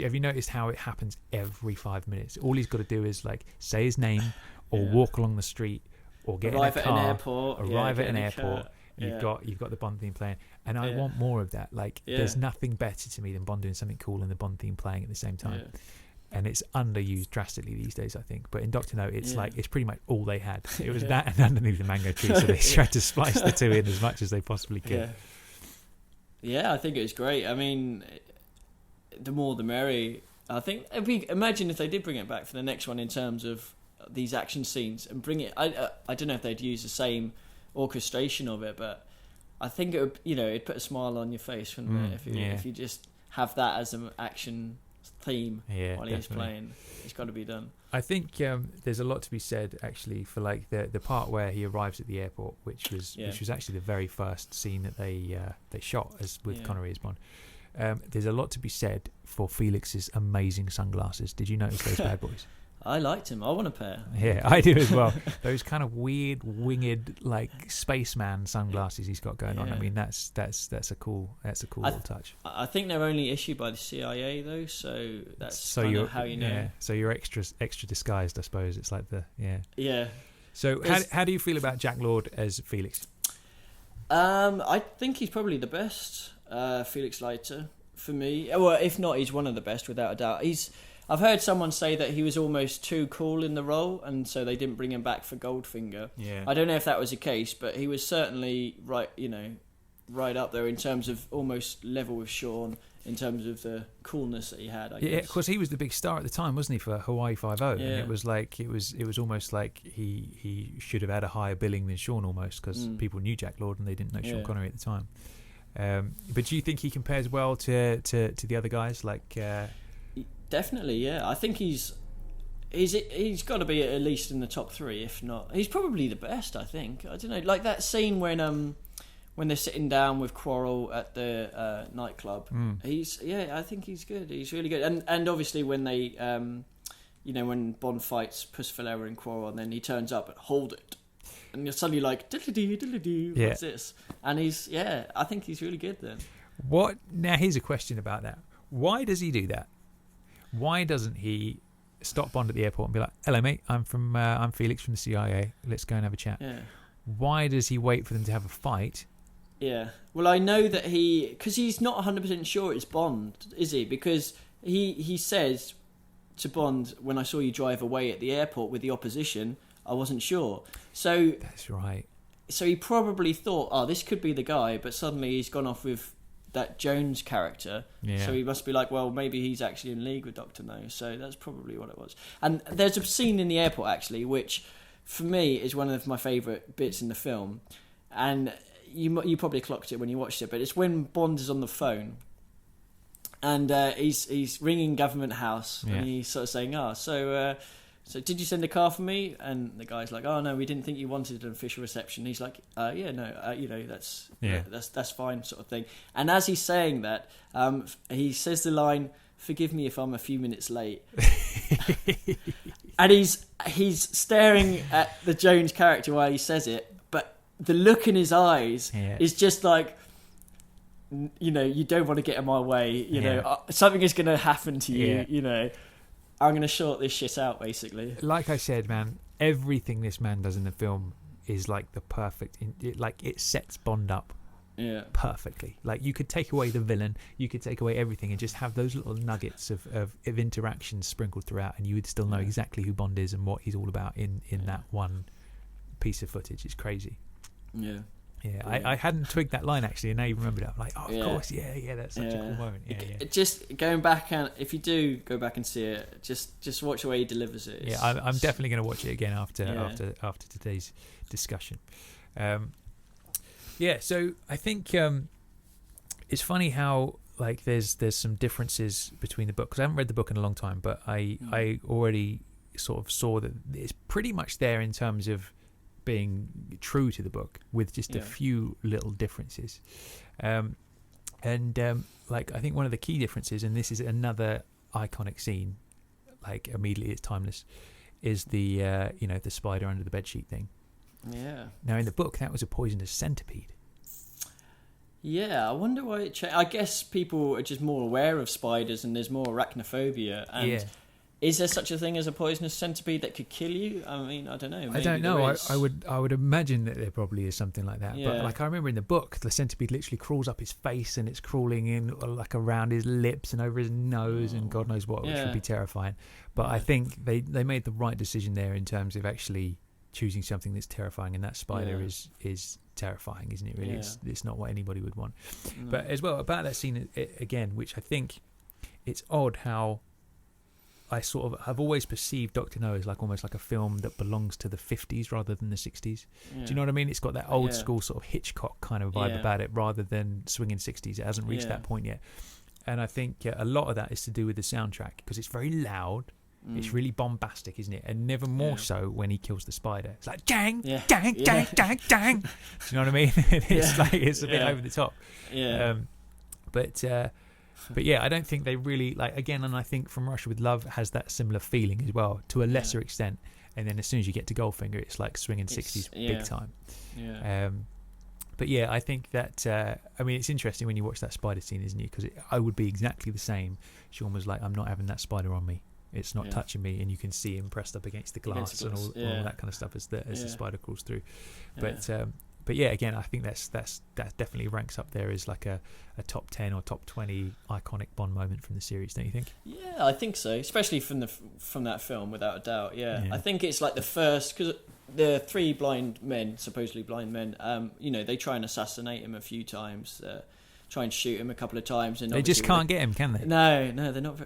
have you noticed how it happens every 5 minutes? All he's got to do is like say his name or walk along the street or get arrive in a at car, an airport. arrive at get an in a airport. car. You've got the Bond theme playing, and I want more of that. Like, there's nothing better to me than Bond doing something cool and the Bond theme playing at the same time. Yeah. And it's underused drastically these days, I think. But in Doctor No, it's like it's pretty much all they had. It was that and Underneath the Mango Tree, so they tried to splice the two in as much as they possibly could. Yeah, I think it was great. I mean, the more the merry. I think imagine if they did bring it back for the next one in terms of these action scenes and bring it. I don't know if they'd use the same orchestration of it, but I think it would. It'd put a smile on your face, wouldn't it? If you just have that as an action theme while he's playing. It's got to be done. I think there's a lot to be said actually for like the part where he arrives at the airport, which was actually the very first scene that they shot as with Connery as Bond. There's a lot to be said for Felix's amazing sunglasses. Did you notice those bad boys? I liked him. I want a pair. Yeah, I do as well. Those kind of weird, winged, like spaceman sunglasses he's got going on. I mean, that's a cool little touch. I think they're only issued by the CIA though, so that's kind of how you know. Yeah, so you're extra disguised, I suppose. It's like Yeah. So how do you feel about Jack Lord as Felix? I think he's probably the best. Felix Leiter for me. Well, if not, he's one of the best without a doubt. I've heard someone say that he was almost too cool in the role, and so they didn't bring him back for Goldfinger. Yeah. I don't know if that was the case, but he was certainly right up there in terms of almost level with Sean in terms of the coolness that he had. I guess. Yeah, of course, he was the big star at the time, wasn't he, for Hawaii Five-0? Yeah. And it was almost like he should have had a higher billing than Sean almost, because people knew Jack Lord and they didn't know Sean Connery at the time. But do you think he compares well to the other guys like? Definitely, yeah. I think he's got to be at least in the top 3, if not. He's probably the best, I think. I don't know, like that scene when they're sitting down with Quarrel at the nightclub. I think he's good. He's really good. And obviously when they, when Bond fights Puss Valera and Quarrel, and then he turns up and hold it, and you're suddenly like, diddly-doo, what's this? And I think he's really good then. Now here's a question about that. Why does he do that? Why doesn't he stop Bond at the airport and be like, "Hello, mate. I'm Felix from the CIA. Let's go and have a chat." Yeah. Why does he wait for them to have a fight? Yeah. Well, I know that because he's not 100% sure it's Bond, is he? Because he says to Bond, "When I saw you drive away at the airport with the opposition, I wasn't sure." So that's right. So he probably thought, "Oh, this could be the guy," but suddenly he's gone off with that Jones character, so he must be like, well, maybe he's actually in league with Dr. No. So that's probably what it was. And there's a scene in the airport actually, which for me is one of my favourite bits in the film, and you probably clocked it when you watched it, but it's when Bond is on the phone and he's ringing Government House and he's sort of saying, so did you send a car for me? And the guy's like, "Oh no, we didn't think you wanted an official reception." He's like, that's fine, sort of thing. And as he's saying that, he says the line, "Forgive me if I'm a few minutes late." And he's staring at the Jones character while he says it, but the look in his eyes is just like, you don't want to get in my way. Something is going to happen to you. I'm going to short this shit out, basically. Like I said, man, everything this man does in the film is like the perfect. It sets Bond up perfectly. Like, you could take away the villain, you could take away everything, and just have those little nuggets of interactions sprinkled throughout, and you would still know exactly who Bond is and what he's all about in that one piece of footage. It's crazy. Yeah. Yeah, I hadn't twigged that line actually, and now you remembered it. I'm like, of course, that's such a cool moment. Just going back, and if you do go back and see it, just watch the way he delivers it. I'm definitely going to watch it again after today's discussion. So I think it's funny how like there's some differences between the book, because I haven't read the book in a long time, but I already sort of saw that it's pretty much there in terms of being true to the book, with just a few little differences. Like I think one of the key differences, and this is another iconic scene, like immediately it's timeless, is the the spider under the bedsheet thing. Yeah. Now in the book that was a poisonous centipede. Yeah, I wonder why it changed. I guess people are just more aware of spiders and there's more arachnophobia. And is there such a thing as a poisonous centipede that could kill you? I mean, I don't know. Maybe I don't know. there is. I would imagine that there probably is something like that. Yeah. But like I remember in the book, the centipede literally crawls up his face and it's crawling in like around his lips and over his nose and God knows what, which would be terrifying. But I think they made the right decision there in terms of actually choosing something that's terrifying, and that spider is terrifying, isn't it? Really, it's not what anybody would want. No. But as well about that scene again, which I think it's odd how I sort of have always perceived Dr. No as like almost like a film that belongs to the 50s rather than the 60s. Do you know what I mean? It's got that old school sort of Hitchcock kind of vibe about it rather than swinging 60s. It hasn't reached that point yet. And I think a lot of that is to do with the soundtrack because it's very loud. It's really bombastic, isn't it? And never more so when he kills the spider. It's like gang, gang, gang, gang, gang. Do you know what I mean? It's like it's a bit over the top. Yeah. But yeah, I don't think they really like again. And I think From Russia with Love has that similar feeling as well, to a lesser extent. And then as soon as you get to Goldfinger, it's like swinging 60s big time. Yeah. But yeah, I think that I mean it's interesting when you watch that spider scene, isn't it? Because I would be exactly the same. Sean was like, I'm not having that spider on me. It's not touching me, and you can see him pressed up against the glass and all that kind of stuff as the spider crawls through. But yeah, again, I think that definitely ranks up there as like a top 10 or top 20 iconic Bond moment from the series, don't you think? Yeah, I think so. Especially from that film, without a doubt. Yeah, I think it's like the first because the three blind men, supposedly blind men, they try and assassinate him a few times. Try and shoot him a couple of times, and they just can't get him, can they? No, they're not.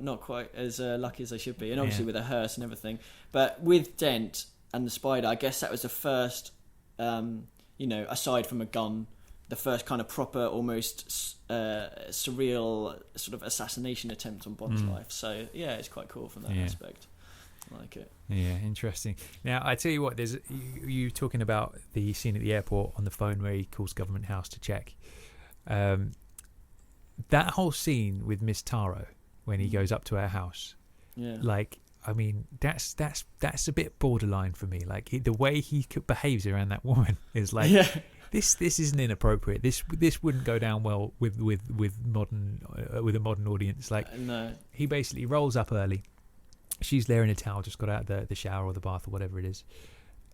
Not quite as lucky as they should be, and obviously with a hearse and everything. But with Dent and the spider, I guess that was the first, aside from a gun, the first kind of proper, almost surreal sort of assassination attempt on Bond's life. So yeah, it's quite cool from that aspect. I like it. Yeah, interesting. Now I tell you what, there's you talking about the scene at the airport on the phone where he calls Government House to check. That whole scene with Miss Taro when he goes up to her house, like I mean that's a bit borderline for me. Like the way he behaves around that woman is like this isn't inappropriate. This wouldn't go down well with modern with a modern audience. Like he basically rolls up early. She's there in a towel, just got out of the shower or the bath or whatever it is,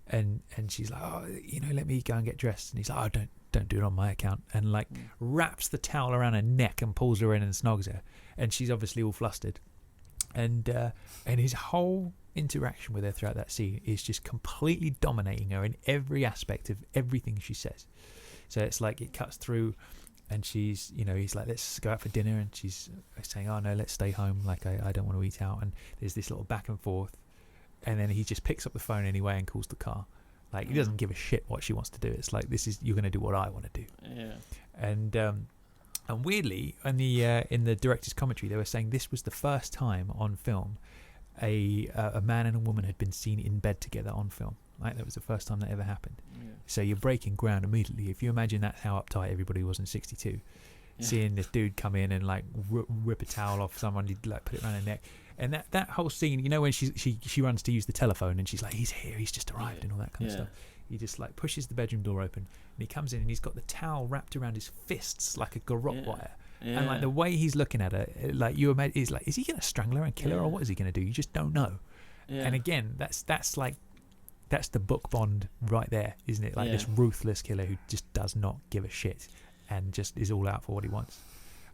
and she's like, oh, let me go and get dressed. And he's like, oh, don't do it on my account, and like wraps the towel around her neck and pulls her in and snogs her, and she's obviously all flustered, and his whole interaction with her throughout that scene is just completely dominating her in every aspect of everything she says. So it's like it cuts through, and she's he's like, let's go out for dinner, and she's saying, oh no, let's stay home, like I don't want to eat out, and there's this little back and forth, and then he just picks up the phone anyway and calls the car. Like he doesn't give a shit what she wants to do. It's like you're going to do what I want to do. Yeah. And weirdly, in the director's commentary, they were saying this was the first time on film a man and a woman had been seen in bed together on film. Right, that was the first time that ever happened. Yeah. So you're breaking ground immediately. If you imagine that's how uptight everybody was in '62, seeing this dude come in and like rip a towel off someone, he'd like put it around her neck. And that whole scene, when she runs to use the telephone and she's like, he's here, he's just arrived, and all that kind of stuff. He just like pushes the bedroom door open and he comes in and he's got the towel wrapped around his fists like a garrote wire. Yeah. And like the way he's looking at her, like you imagine, is like, is he going to strangle her and kill her, or what is he going to do? You just don't know. Yeah. And again, that's the book Bond right there, isn't it? Like this ruthless killer who just does not give a shit and just is all out for what he wants.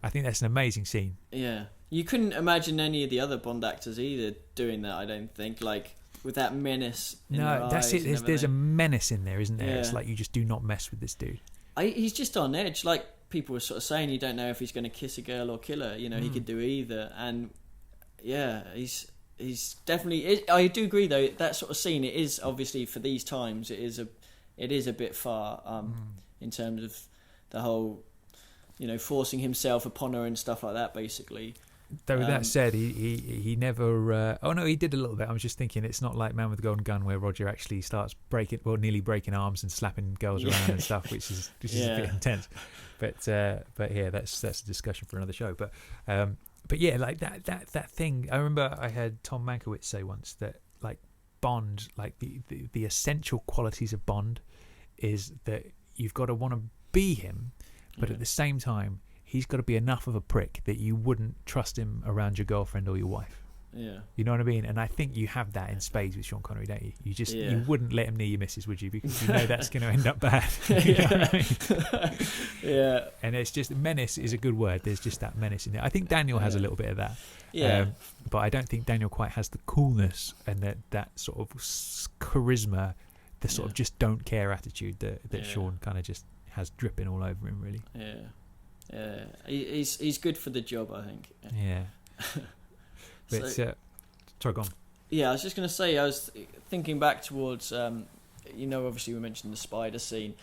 I think that's an amazing scene. Yeah. You couldn't imagine any of the other Bond actors either doing that, I don't think. Like, with that menace in their eyes. That's it. There's a menace in there, isn't there? Yeah. It's like, you just do not mess with this dude. He's just on edge. Like, people were sort of saying, you don't know if he's going to kiss a girl or kill her. He could do either. And, yeah, he's definitely... I do agree, though, that sort of scene, it is, obviously, for these times, it is a bit far in terms of the whole... forcing himself upon her and stuff like that, basically. Though that said, he never... he did a little bit. I was just thinking, it's not like Man with the Golden Gun, where Roger actually starts nearly breaking arms and slapping girls around and stuff, which is a bit intense. But yeah, that's a discussion for another show. But yeah, like that thing. I remember I heard Tom Mankiewicz say once that like Bond, like the essential qualities of Bond is that you've got to want to be him, But at the same time, he's got to be enough of a prick that you wouldn't trust him around your girlfriend or your wife. Yeah. You know what I mean? And I think you have that in spades with Sean Connery, don't you? You wouldn't let him near your missus, would you? Because you know that's going to end up bad. You know what I mean? Yeah. And it's just, menace is a good word. There's just that menace in there. I think Daniel has a little bit of that. Yeah. But I don't think Daniel quite has the coolness and that sort of charisma, the sort of just don't care attitude that Sean kind of just has dripping all over him, really. Yeah. He's good for the job, I think. Yeah. But, sorry, go on. Yeah, I was just going to say, I was thinking back towards, obviously we mentioned the spider scene,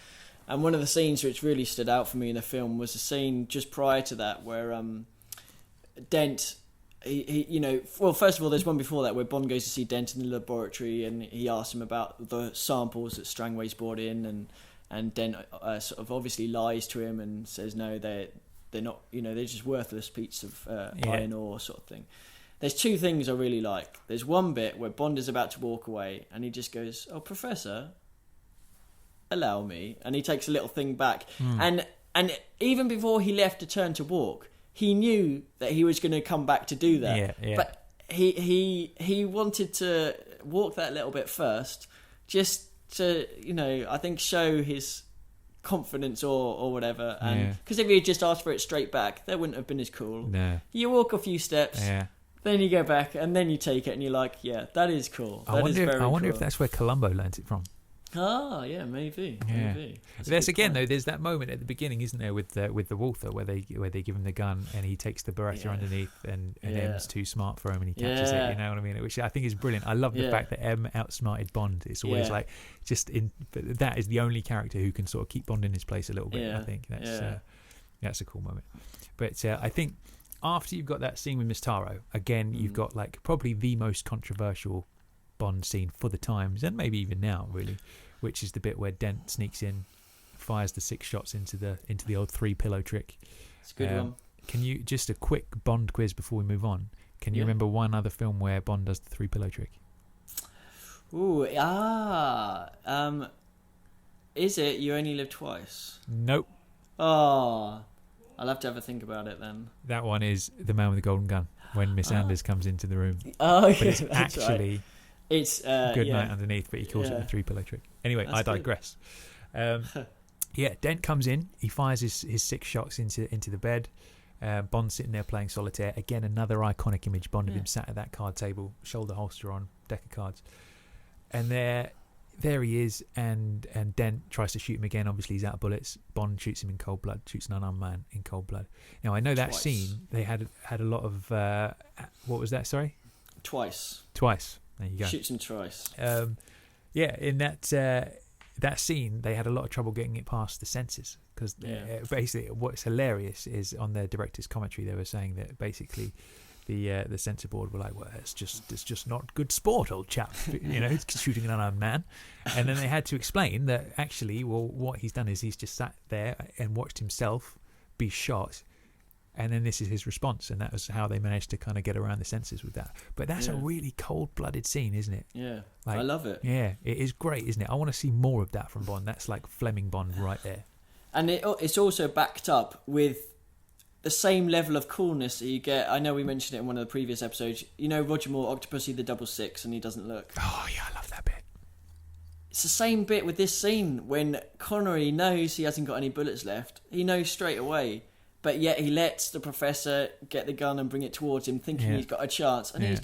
and one of the scenes which really stood out for me in the film was the scene just prior to that where Dent, first of all, there's one before that where Bond goes to see Dent in the laboratory and he asks him about the samples that Strangway's brought in, and Dent sort of obviously lies to him and says no, they're not, they're just worthless pieces of iron ore sort of thing. There's two things I really like. There's one bit where Bond is about to walk away and he just goes, "Oh, Professor, allow me," and he takes a little thing back. And even before he left to turn to walk, he knew that he was going to come back to do that. Yeah. But he wanted to walk that little bit first, just to I think show his confidence or whatever. And because if he had just asked for it straight back, that wouldn't have been as cool. No. You walk a few steps. Yeah. Then you go back and then you take it and you're like, yeah, that is cool. I wonder if that's where Columbo learnt it from. Ah, yeah, maybe. Yeah. Maybe. There's again though. There's that moment at the beginning, isn't there, with the Walther, where they give him the gun and he takes the Beretta underneath, and M's too smart for him and he catches it. You know what I mean? Which I think is brilliant. I love the fact that M outsmarted Bond. It's always like but that is the only character who can sort of keep Bond in his place a little bit. I think that's a cool moment. But I think after you've got that scene with Miss Taro, again you've got like probably the most controversial Bond scene for the times, and maybe even now, really, which is the bit where Dent sneaks in, fires the 6 shots into the old 3 pillow trick. It's a good one. Can you, just a quick Bond quiz before we move on? Can you remember one other film where Bond does the 3 pillow trick? Is it You Only Live Twice? Nope. Oh, I'll have to have a think about it then. That one is The Man with the Golden Gun, when Miss Anders comes into the room. Oh, yeah, but it's actually right. It's Good Night Underneath, but he calls it the 3 pillow trick. Anyway, I digress. Dent comes in, he fires his 6 shots into the bed. Bond sitting there playing solitaire. Again, another iconic image, Bond of him sat at that card table, shoulder holster on, deck of cards. And there he is, and Dent tries to shoot him again. Obviously, he's out of bullets. Bond shoots him in cold blood, shoots an unarmed man in cold blood. Now, I know that scene, they had a lot of... what was that, sorry? Twice. There you go. Shoots him twice. In that scene, they had a lot of trouble getting it past the censors, because basically what's hilarious is on the director's commentary they were saying that basically the censor board were like, well, it's just not good sport, old chap, shooting an unarmed man. And then they had to explain that actually, well, what he's done is he's just sat there and watched himself be shot, and then this is his response, and that was how they managed to kind of get around the censors with that. But that's a really cold-blooded scene, isn't it? Yeah, I love it. Yeah, it is great, isn't it? I want to see more of that from Bond. That's like Fleming Bond right there. And it's also backed up with the same level of coolness that you get. I know we mentioned it in one of the previous episodes. Roger Moore, Octopussy, the 666, and he doesn't look. Oh, yeah, I love that bit. It's the same bit with this scene when Connery knows he hasn't got any bullets left. He knows straight away. But yet he lets the Professor get the gun and bring it towards him, thinking he's got a chance, and he's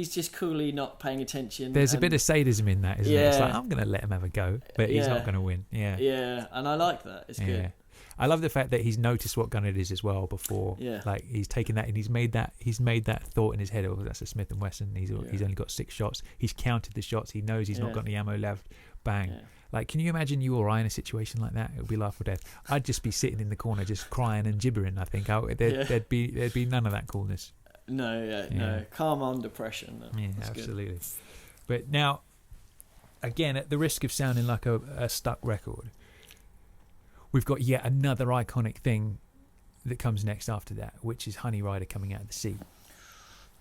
just coolly not paying attention. There's a bit of sadism in that, isn't it? It's like, I'm going to let him have a go, but he's not going to win. Yeah, and I like that. It's good. I love the fact that he's noticed what gun it is as well before. Yeah. Like he's taken that and he's made that thought in his head. Oh, that's a Smith & Wesson. He's only got 6 shots. He's counted the shots. He knows he's not got any ammo left. Bang. Yeah. Like, can you imagine you or I in a situation like that? It would be life or death. I'd just be sitting in the corner, just crying and gibbering. I think there'd be none of that coolness. No, calm under pressure. No. Yeah, absolutely. Good. But now, again, at the risk of sounding like a stuck record, we've got yet another iconic thing that comes next after that, which is Honey Rider coming out of the sea.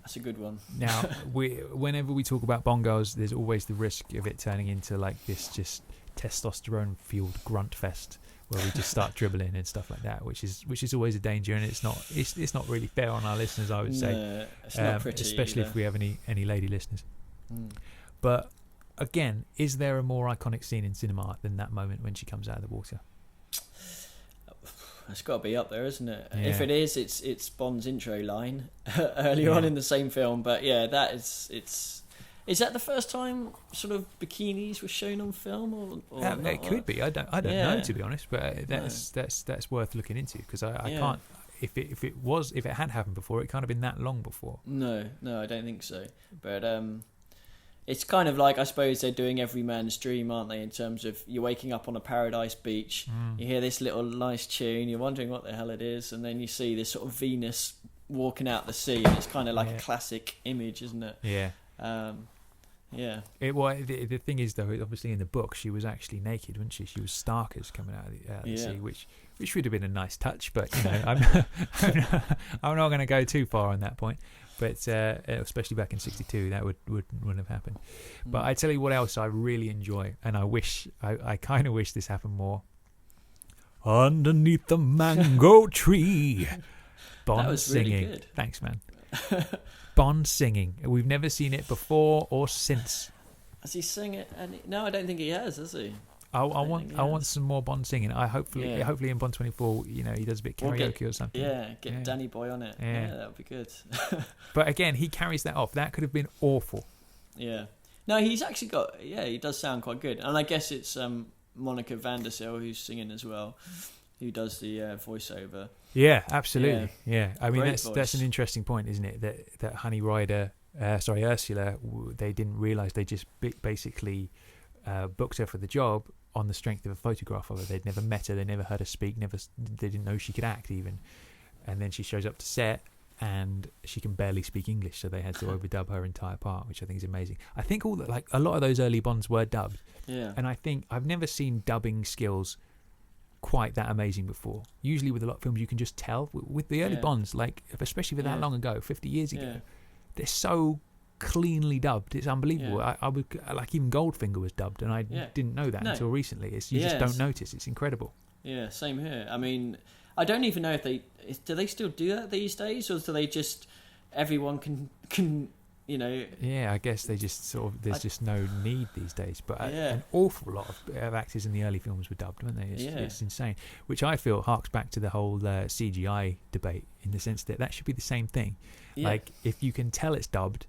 That's a good one. Now, whenever we talk about Bond girls, there's always the risk of it turning into like this just testosterone-fueled grunt fest where we just start dribbling and stuff like that, which is always a danger, and it's not really fair on our listeners, I would say. No, it's not pretty, especially either. if we have any lady listeners. But again, is there a more iconic scene in cinema than that moment when she comes out of the water? It's got to be up there, isn't it? Yeah. If it is, it's Bond's intro line earlier on in the same film. But yeah, that is that the first time sort of bikinis were shown on film, or not? It could be. I don't know, to be honest. But that's worth looking into, because I can't. If it had happened before, it can't have been that long before. No, I don't think so. But it's kind of like, I suppose they're doing every man's dream, aren't they? In terms of, you're waking up on a paradise beach, you hear this little nice tune, you're wondering what the hell it is, and then you see this sort of Venus walking out the sea, and it's kind of like a classic image, isn't it? Yeah. Yeah. The thing is, though, obviously in the book she was actually naked, wasn't she? She was starkers coming out of the sea, which would have been a nice touch. But I'm not going to go too far on that point. But especially back in '62, that wouldn't have happened. But I tell you what else I really enjoy, and I kind of wish this happened more. Underneath the mango tree, Bond that was singing. really good. Thanks, man. Bond singing. We've never seen it before or since. Has he sung it? No, I don't think he has he? I want some more Bond singing. Hopefully in Bond 24, he does a bit karaoke or something. Yeah, get Danny Boy on it. Yeah, that would be good. But again, he carries that off. That could have been awful. Yeah. No, he's actually got. Yeah, he does sound quite good, and I guess it's Monica Vandersel who's singing as well, who does the voiceover. Yeah, absolutely. Yeah, I mean that's an interesting point, isn't it? That Honey Rider, Ursula, they didn't realise, they just basically booked her for the job on the strength of a photograph of her. They'd never met her, they never heard her speak, they didn't know she could act even. And then she shows up to set and she can barely speak English, so they had to overdub her entire part, which I think is amazing. I think a lot of those early Bonds were dubbed. Yeah. And I think I've never seen dubbing skills quite that amazing before. Usually with a lot of films you can just tell. With the early Bonds, especially for that long ago, 50 years ago, they're so cleanly dubbed, it's unbelievable. I would even Goldfinger was dubbed, and I didn't know that until recently. You just don't notice. It's incredible. Yeah, same here. I mean, I don't even know if do they still do that these days, or do they just everyone can Yeah, I guess they just there's just no need these days. But an awful lot of actors in the early films were dubbed, weren't they? It's insane. Which I feel harks back to the whole CGI debate, in the sense that should be the same thing. Yeah. Like, if you can tell it's dubbed,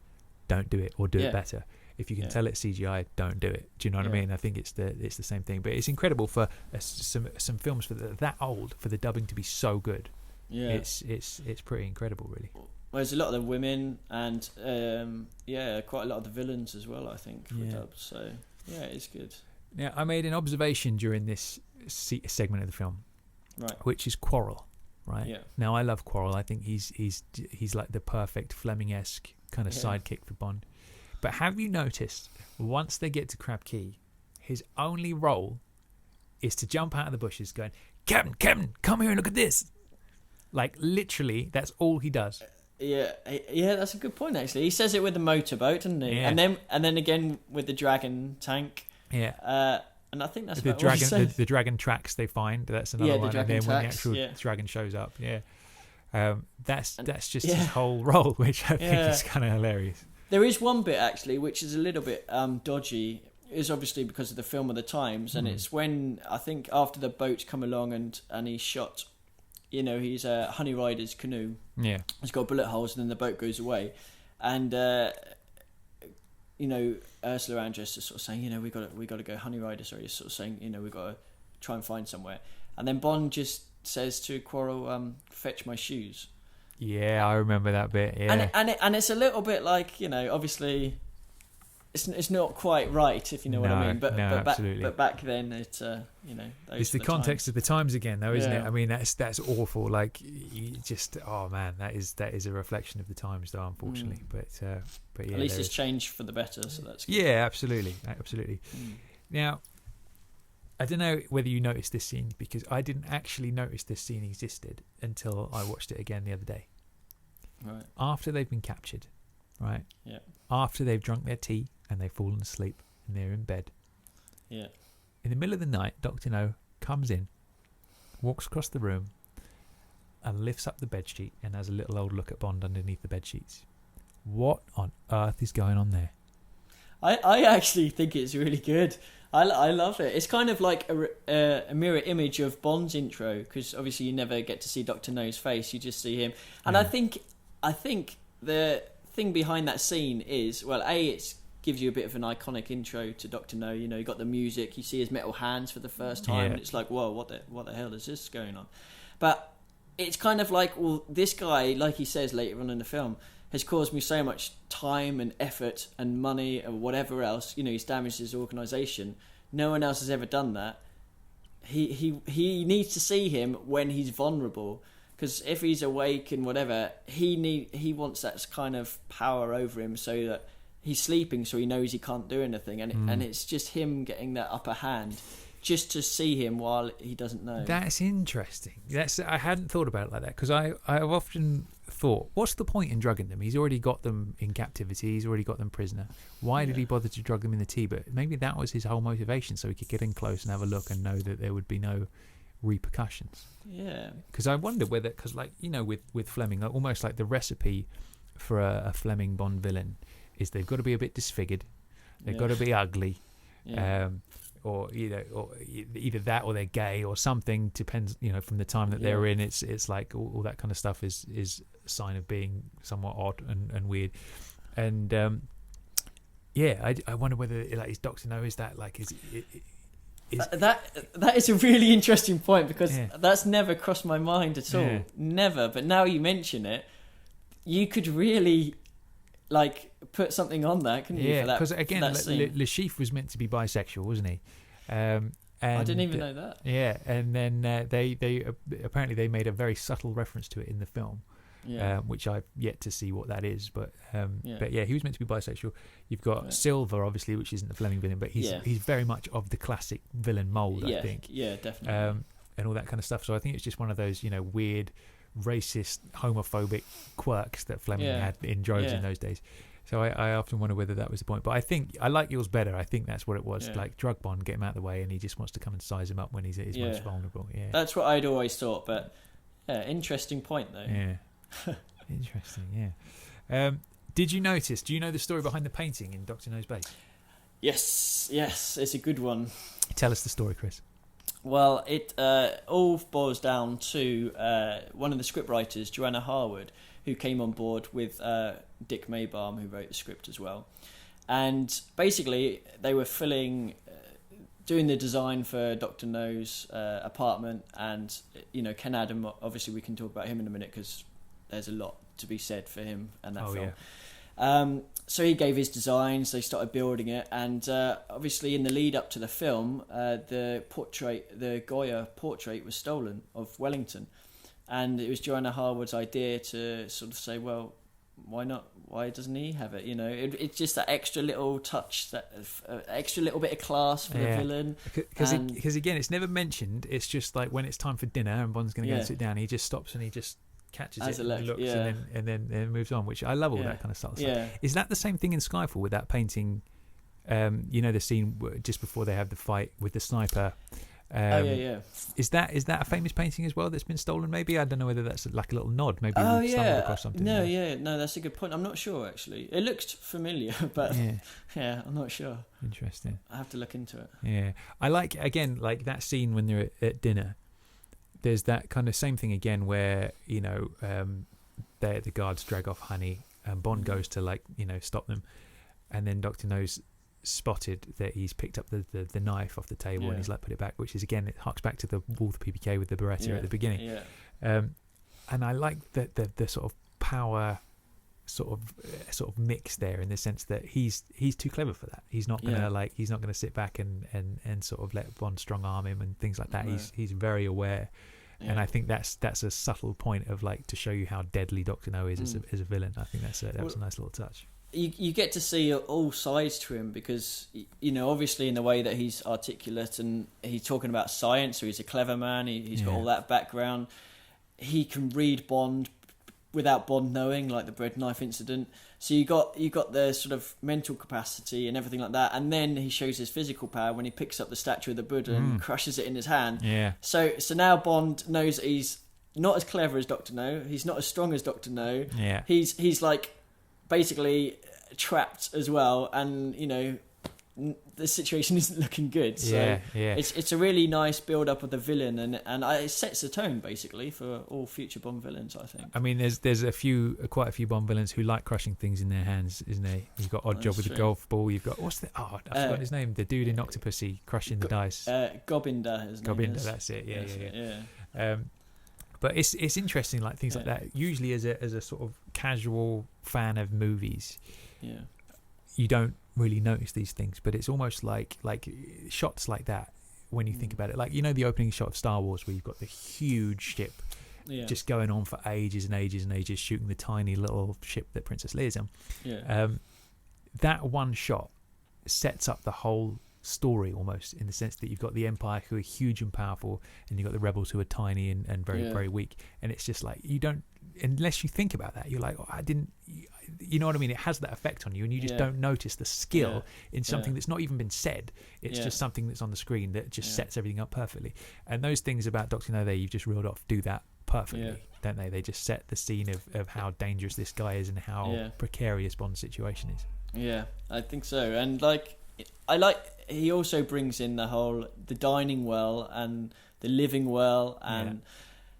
don't do it, or do it better. If you can tell it's CGI, don't do it. Do you know what I mean? I think it's the same thing. But it's incredible for some films for that old, for the dubbing to be so good. Yeah, it's pretty incredible, really. Well, there's a lot of the women and quite a lot of the villains as well, I think, were dubbed. So yeah, it's good. Now, I made an observation during this segment of the film, right, which is Quarrel. Right. Yeah. Now, I love Quarrel. I think he's like the perfect Fleming-esque kind of sidekick for Bond. But have you noticed, once they get to Crab Key, his only role is to jump out of the bushes going, Captain, come here and look at this. Like, literally, that's all he does. Yeah, that's a good point, actually. He says it with the motorboat, doesn't he? Yeah. And then again with the dragon tank. Yeah. And I think that's the dragon. The dragon tracks they find. That's another one. And then when the actual dragon shows up, that's just his whole role, which I think is kind of hilarious. There is one bit actually which is a little bit dodgy. It's obviously because of the film of the times, and it's when, I think, after the boats come along and he's shot. He's Honey Rider's canoe. Yeah, it's got bullet holes, and then the boat goes away, and Ursula Andress is sort of saying, we got to go. Honey Rider, sorry, is sort of saying, we got to try and find somewhere, and then Bond just says to Quarrel, fetch my shoes. Yeah, I remember that bit. Yeah, and it's a little bit like, obviously, it's not quite right, if you know what I mean. But back then it's it's the context of the times again, though, isn't it? I mean, that's awful. Like, you just, oh man, that is a reflection of the times, though, unfortunately. But yeah, at least it's changed for the better, so that's good. Yeah, absolutely. Now, I don't know whether you noticed this scene, because I didn't actually notice this scene existed until I watched it again the other day. Right. After they've been captured, right? Yeah. After they've drunk their tea and they've fallen asleep and they're in bed. Yeah. In the middle of the night, Dr. No comes in walks across the room and lifts up the bedsheet and has a little old look at Bond underneath the bedsheets. What on earth is going on there? I actually think it's really good. I love it. It's kind of like a mirror image of Bond's intro, because obviously you never get to see Dr. No's face, you just see him. And I think the thing behind that scene is, well, it gives you a bit of an iconic intro to Dr. No. You know, you got the music, you see his metal hands for the first time, and it's like, whoa, what the hell is this going on? But it's kind of like, well, this guy, like he says later on in the film, has caused me so much time and effort and money and whatever else. You know, he's damaged his organisation. No one else has ever done that. He needs to see him when he's vulnerable, because if he's awake and whatever, he wants that kind of power over him, so that he's sleeping, so he knows he can't do anything, and it's just him getting that upper hand, just to see him while he doesn't know. That's interesting. I hadn't thought about it like that, because I've often thought, what's the point in drugging them? He's already got them in captivity. He's already got them prisoner. Why did he bother to drug them in the tea? But maybe that was his whole motivation, so he could get in close and have a look and know that there would be no repercussions. Yeah. Because I wonder whether, because like, you know, with Fleming, almost like the recipe for a Fleming Bond villain is they've got to be a bit disfigured, they've got to be ugly, or either that or they're gay or something. Depends, you know, from the time that they're in. It's like all that kind of stuff is a sign of being somewhat odd and weird. And I wonder whether like is Dr. No, is that like is that is a really interesting point, because that's never crossed my mind at all. Never. But now you mention it, you could really like put something on that, couldn't you? Yeah, because again, Le Chiffre was meant to be bisexual, wasn't he? And I didn't even know that. Yeah, and then they apparently they made a very subtle reference to it in the film, which I've yet to see what that is. But he was meant to be bisexual. You've got Silver, obviously, which isn't the Fleming villain, but he's very much of the classic villain mold, I think. Yeah, definitely. And all that kind of stuff. So I think it's just one of those, you know, weird, racist, homophobic quirks that Fleming had in droves in those days. So I often wonder whether that was the point. But I think I like yours better. I think that's what it was. Like drug Bond, get him out of the way, and he just wants to come and size him up when he's at his most vulnerable. Yeah, that's what I'd always thought. But interesting point though. Yeah, interesting. Yeah. Did you notice? Do you know the story behind the painting in Dr. No's base? Yes, it's a good one. Tell us the story, Chris. Well, it all boils down to one of the scriptwriters, Joanna Harwood, who came on board with Dick Maybaum, who wrote the script as well. And basically, they were doing the design for Dr. No's apartment, and, you know, Ken Adam, obviously we can talk about him in a minute, because there's a lot to be said for him and that film. Yeah. So he gave his designs, they started building it, and obviously in the lead up to the film, the Goya portrait was stolen of Wellington, and it was Joanna Harwood's idea to sort of say, well, why not? Why doesn't he have it? You know, it's just that extra little touch, that extra little bit of class for the villain. Because again, it's never mentioned. It's just like when it's time for dinner and Bond's going to go and sit down, he just stops and he just catches it and looks and then moves on, which I love all that kind of stuff. Is that the same thing in Skyfall with that painting? You know, the scene just before they have the fight with the sniper. Is that a famous painting as well that's been stolen? Maybe I don't know whether that's like a little nod. Maybe we stumbled across something. No, that's a good point. I'm not sure actually. It looked familiar, but I'm not sure. Interesting. I have to look into it. Yeah, I like that scene when they're at dinner. There's that kind of same thing again where, you know, the guards drag off Honey and Bond goes to, like, you know, stop them, and then Dr. No's spotted that he's picked up the knife off the table and he's like put it back, which is again, it harks back to the Walther PPK with the Beretta at the beginning. And I like the sort of power sort of mix there, in the sense that he's too clever for that. He's not gonna sit back and sort of let Bond strong arm him and things like that. He's very aware. And I think that's a subtle point of, like, to show you how deadly Dr. No is as a villain. I think that was a nice little touch. You get to see all sides to him, because, you know, obviously in the way that he's articulate and he's talking about science, so he's a clever man. He's got all that background. He can read Bond without Bond knowing, like the bread knife incident. So you got the sort of mental capacity and everything like that, and then he shows his physical power when he picks up the statue of the Buddha and crushes it in his hand. Yeah. So now Bond knows that he's not as clever as Dr. No. He's not as strong as Dr. No. Yeah. He's like basically trapped as well, and you know the situation isn't looking good. So it's a really nice build up of the villain, and it sets the tone basically for all future Bond villains, I think. I mean, there's quite a few Bond villains who like crushing things in their hands, isn't there? You've got Oddjob with the golf ball. You've got I forgot his name. The dude in Octopussy crushing the dice. Gobinder, his name is. That's it. Yeah. But it's interesting, like things like that. Usually, as a sort of casual fan of movies, you don't really notice these things. But it's almost like shots like that when you think about it. Like, you know, the opening shot of Star Wars where you've got the huge ship just going on for ages and ages and ages, shooting the tiny little ship that Princess Leia's on. That one shot sets up the whole story almost, in the sense that you've got the Empire who are huge and powerful, and you've got the rebels who are tiny and very very weak, and it's just like, you don't, unless you think about that, you're like, I didn't, you know what I mean? It has that effect on you, and you just don't notice the skill in something that's not even been said. It's just something that's on the screen that just sets everything up perfectly. And those things about Dr. No there you've just reeled off do that perfectly, don't they? They just set the scene of how dangerous this guy is and how precarious Bond's situation is. Yeah, I think so. And he also brings in the dining well and the living well, and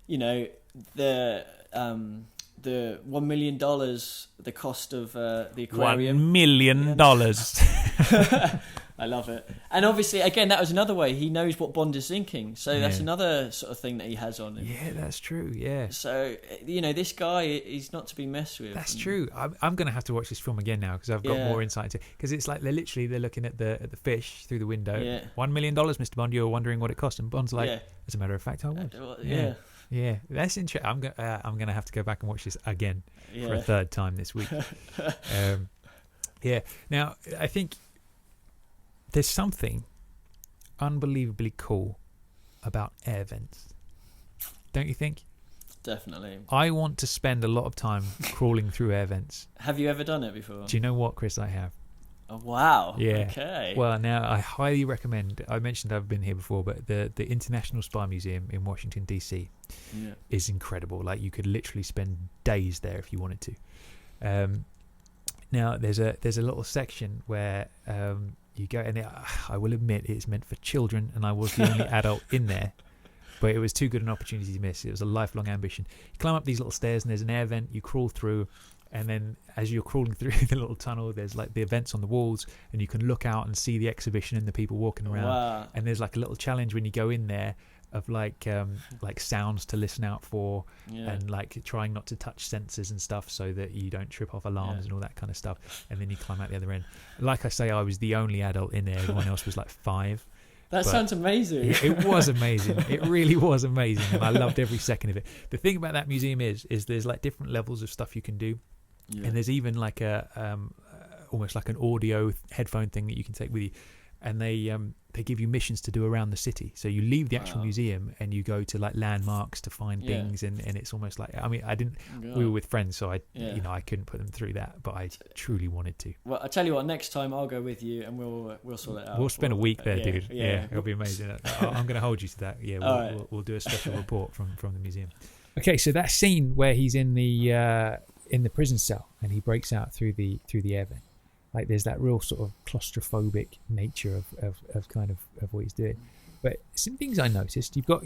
you know, the $1 million, the cost of the aquarium. $1 million. I love it. And obviously, again, that was another way he knows what Bond is thinking. So that's another sort of thing that he has on him. Yeah, that's true. Yeah. So, you know, this guy is not to be messed with. That's true. I'm going to have to watch this film again now, because I've got more insight into it. Because it's like they're looking at the fish through the window. Yeah. $1 million, Mr. Bond. You're wondering what it cost, and Bond's like, as a matter of fact, I was. Yeah, that's interesting. I'm gonna have to go back and watch this again for a third time this week. Now I think there's something unbelievably cool about air vents, don't you think? Definitely. I want to spend a lot of time crawling through air vents. Have you ever done it before? Do you know what, Chris? I have. Oh, wow. Yeah. Okay. Well, now I highly recommend. I mentioned I've been here before, but the International Spy Museum in Washington DC is incredible. Like, you could literally spend days there if you wanted to. Now there's a little section where you go, and I will admit it's meant for children, and I was the only adult in there. But it was too good an opportunity to miss. It was a lifelong ambition. You climb up these little stairs, and there's an air vent. You crawl through. And then as you're crawling through the little tunnel, there's like the events on the walls, and you can look out and see the exhibition and the people walking around. Wow. And there's like a little challenge when you go in there of like sounds to listen out for, and like trying not to touch sensors and stuff so that you don't trip off alarms and all that kind of stuff. And then you climb out the other end. Like I say, I was the only adult in there. Everyone else was like 5. That sounds amazing. It was amazing. It really was amazing, and I loved every second of it. The thing about that museum is there's like different levels of stuff you can do. And there's even like a almost like an audio headphone thing that you can take with you, and they give you missions to do around the city. So you leave the actual museum and you go to like landmarks to find things, and it's almost like, I mean, I didn't. We were with friends, so I couldn't put them through that, but I truly wanted to. Well, I tell you what, next time I'll go with you, and we'll sort it out. We'll spend a week there, dude. Yeah, it'll be amazing. I'm going to hold you to that. Yeah, we'll do a special report from the museum. Okay, so that scene where he's in the prison cell and he breaks out through the air vent, like there's that real sort of claustrophobic nature of kind of what he's doing. But some things I noticed, you've got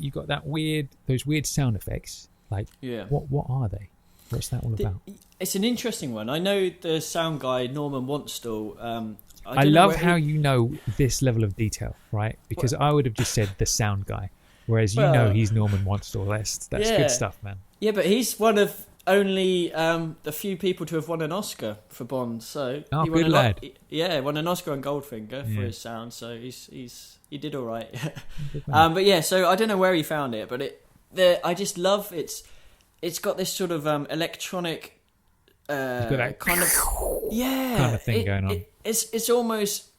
those weird sound effects, like what are they? What's that all about? It's an interesting one. I know the sound guy Norman Wanstall. I love how you know this level of detail, right? Because I would have just said the sound guy, whereas he's Norman Wanstall. That's good stuff, man. Yeah, but he's one of only the few people to have won an Oscar for Bond. So he won good lad. Won an Oscar on Goldfinger for his sound. So he did all right. But yeah, so I don't know where he found it, but I just love it's got this sort of electronic kind of thing going on. It's almost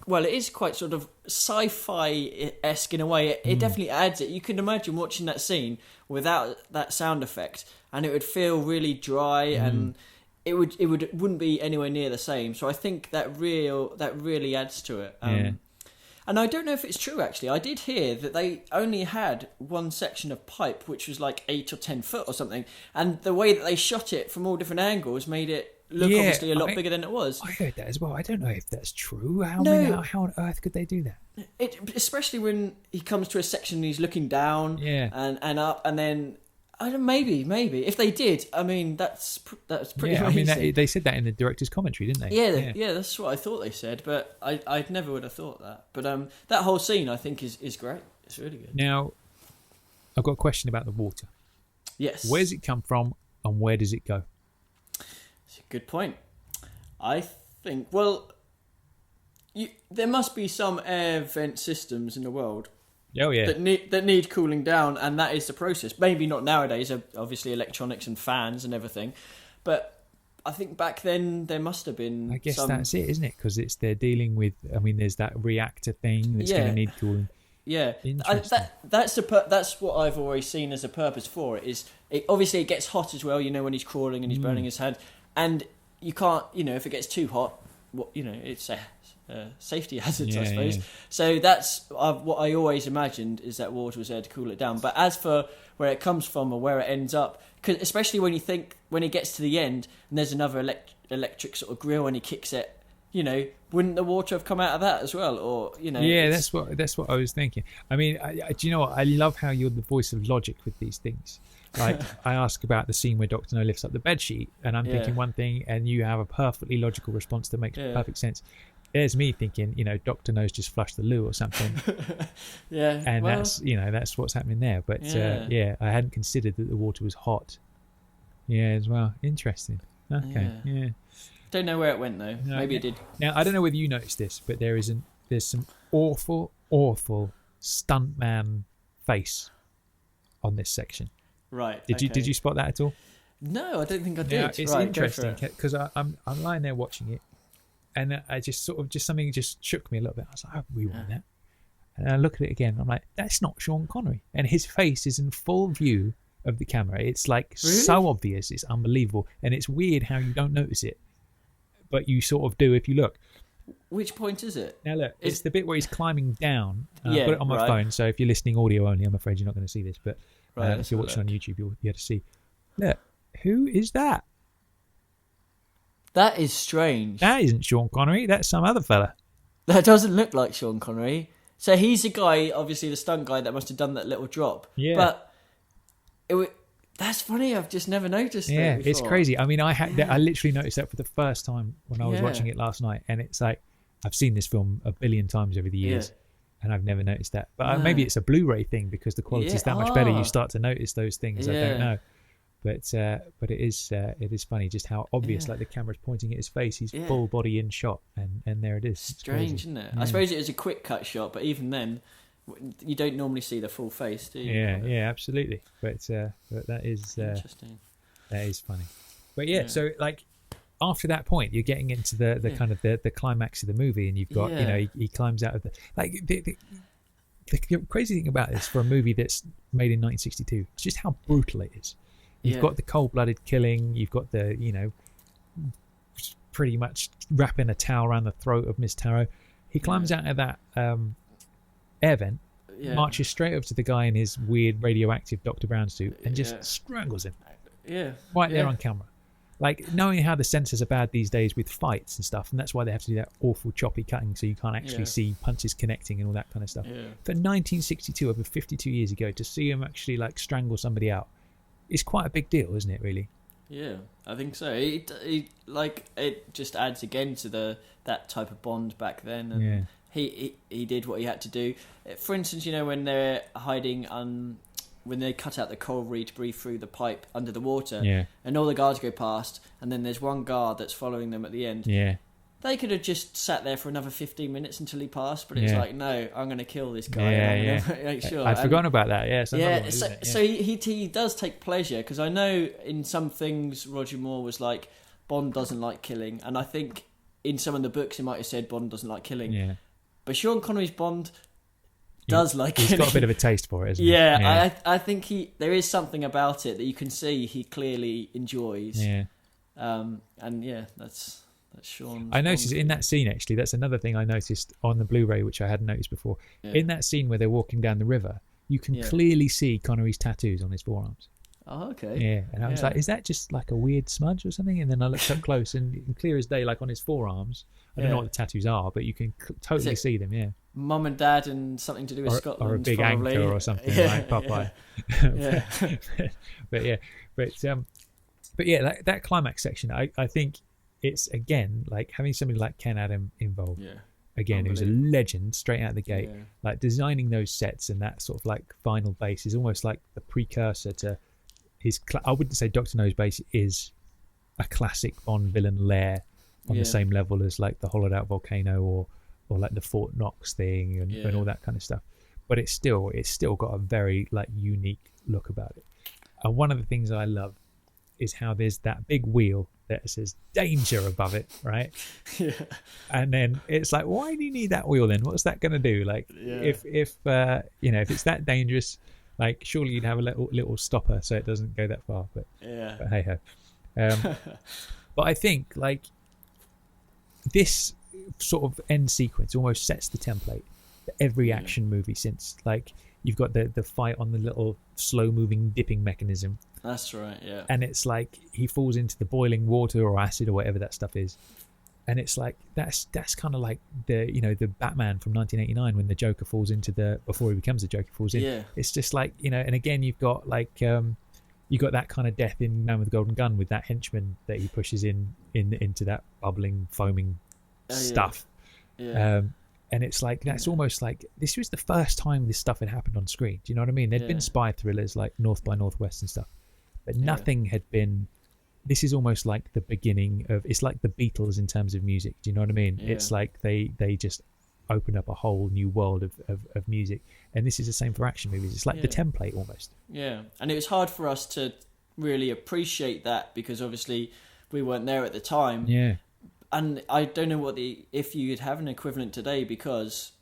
well, it is quite sort of sci-fi-esque in a way. It definitely adds it. You can imagine watching that scene without that sound effect, and it would feel really dry, and it wouldn't be anywhere near the same. So I think that really adds to it. And I don't know if it's true, actually. I did hear that they only had one section of pipe, which was like 8 or 10 foot or something. And the way that they shot it from all different angles made it look obviously a lot bigger than it was. I heard that as well. I don't know if that's true. How on earth could they do that? Especially when he comes to a section and he's looking down and up, and then... I don't. Maybe. If they did, I mean, that's pretty amazing. I mean, they said that in the director's commentary, didn't they? Yeah, that's what I thought they said, but I never would have thought that. But that whole scene, I think, is great. It's really good. Now, I've got a question about the water. Yes. Where does it come from, and where does it go? It's a good point. I think, well, there must be some air vent systems in the world. Oh yeah, that need cooling down, and that is the process. Maybe not nowadays, obviously electronics and fans and everything, but I think back then there must have been. I guess that's it, isn't it? Because they're dealing with. I mean, there's that reactor thing that's going to need cooling. Yeah, that's what I've always seen as a purpose for it. Is obviously it gets hot as well. You know, when he's crawling and he's burning his hand, and you can't. You know, if it gets too hot, it's a safety hazards, I suppose. So that's what I always imagined, is that water was there to cool it down. But as for where it comes from or where it ends up, 'cause especially when he gets to the end and there's another electric sort of grill and he kicks it, wouldn't the water have come out of that as well? Or yeah, that's what I was thinking. I mean, do you know what? I love how you're the voice of logic with these things. Like, I ask about the scene where Dr. No lifts up the bedsheet, and I'm thinking one thing, and you have a perfectly logical response that makes perfect sense. There's me thinking, Dr. No's just flushed the loo or something. And that's what's happening there. But I hadn't considered that the water was hot. Yeah, as well. Interesting. Okay. Yeah. Don't know where it went though. No, maybe it did. Now, I don't know whether you noticed this, but there's some awful stuntman face on this section. Right. Did you spot that at all? No, I don't think I did. Now, it's interesting because I'm lying there watching it. And I just something just shook me a little bit. I was like, we want that. And I look at it again. I'm like, that's not Sean Connery. And his face is in full view of the camera. It's like so obvious. It's unbelievable. And it's weird how you don't notice it, but you sort of do if you look. Which point is it? Now look, it's the bit where he's climbing down. I've got it on my phone, so if you're listening audio only, I'm afraid you're not going to see this. But if you're watching on YouTube, you'll be able to see. Look, who is that? That is strange. That isn't Sean Connery. That's some other fella. That doesn't look like Sean Connery. So he's the guy, obviously the stunt guy that must have done that little drop. Yeah. But that's funny. I've just never noticed that before. It's crazy. I mean, I literally noticed that for the first time when I was watching it last night. And it's like, I've seen this film a billion times over the years. And I've never noticed that. But maybe it's a Blu-ray thing because the quality is that much better. You start to notice those things. I don't know. But it is funny just how obvious, like the camera's pointing at his face, he's full body in shot, and there it is. Strange, isn't it? I suppose it was a quick cut shot, but even then, you don't normally see the full face, do you? Yeah, absolutely. But that is interesting. That is funny. But so like after that point, you're getting into the kind of the climax of the movie, and you've got he climbs out of the the crazy thing about this for a movie that's made in 1962 is just how brutal it is. You've got the cold-blooded killing. You've got the, pretty much wrapping a towel around the throat of Miss Tarot. He climbs out of that air vent, marches straight over to the guy in his weird radioactive Dr. Brown suit, and just strangles him. Yeah. Right there on camera. Like, knowing how the censors are bad these days with fights and stuff, and that's why they have to do that awful choppy cutting so you can't actually see punches connecting and all that kind of stuff. Yeah. For 1962, over 52 years ago, to see him actually, like, strangle somebody out, it's quite a big deal, isn't it, really? Yeah, I think so. It just adds again to that type of Bond back then. And he did what he had to do. For instance, when they're hiding when they cut out the coral reed to breathe through the pipe under the water, and all the guards go past, and then there's one guard that's following them at the end. Yeah. They could have just sat there for another 15 minutes until he passed, but it's like, no, I'm going to kill this guy. Make sure. I'd forgotten about that. So he does take pleasure, because I know in some things Roger Moore was like, Bond doesn't like killing, and I think in some of the books he might have said Bond doesn't like killing. Yeah. But Sean Connery's Bond does like he's it. got a bit of a taste for it, hasn't yeah, he? I think there is something about it that you can see he clearly enjoys. Yeah. And yeah, that's Sean. I noticed in that scene, actually, that's another thing I noticed on the Blu-ray, which I hadn't noticed before. Yeah. In that scene where they're walking down the river, you can clearly see Connery's tattoos on his forearms. Oh, okay. Yeah, and I was like, is that just like a weird smudge or something? And then I looked up close, and clear as day, like on his forearms. I don't know what the tattoos are, but you can totally see them. Yeah, Mum and Dad and something to do with Scotland, or a big probably. anchor or something like Popeye. Yeah. but yeah, that climax section, I think it's again like having somebody like Ken Adam involved. Yeah. Again, who's a legend straight out of the gate. Yeah. Like designing those sets and that sort of like final base is almost like the precursor to his. I wouldn't say Dr. No's base is a classic Bond villain lair on the same level as like the hollowed out volcano or like the Fort Knox thing and all that kind of stuff. But it's still got a very like unique look about it. And one of the things I love is how there's that big wheel that says danger above it, right? Yeah. And then it's like, why do you need that wheel then? What's that going to do? Like, if it's that dangerous, like surely you'd have a little stopper so it doesn't go that far. But hey ho. But I think like this sort of end sequence almost sets the template for every action movie since. Like you've got the fight on the little slow moving dipping mechanism. That's right, yeah. And it's like he falls into the boiling water or acid or whatever that stuff is. And it's like that's kind of like the Batman from 1989 when the Joker falls into before he becomes the Joker falls in. Yeah. It's just like, and again you've got like you got that kind of death in Man with the Golden Gun with that henchman that he pushes into that bubbling, foaming stuff. Yeah. And it's like that's almost like this was the first time this stuff had happened on screen. Do you know what I mean? There'd been spy thrillers like North by Northwest and stuff, but nothing had been. This is almost like the beginning of. It's like the Beatles in terms of music. Do you know what I mean? Yeah. It's like they just opened up a whole new world of music, and this is the same for action movies. It's like the template almost. Yeah, and it was hard for us to really appreciate that because obviously we weren't there at the time. Yeah. And I don't know if you'd have an equivalent today because,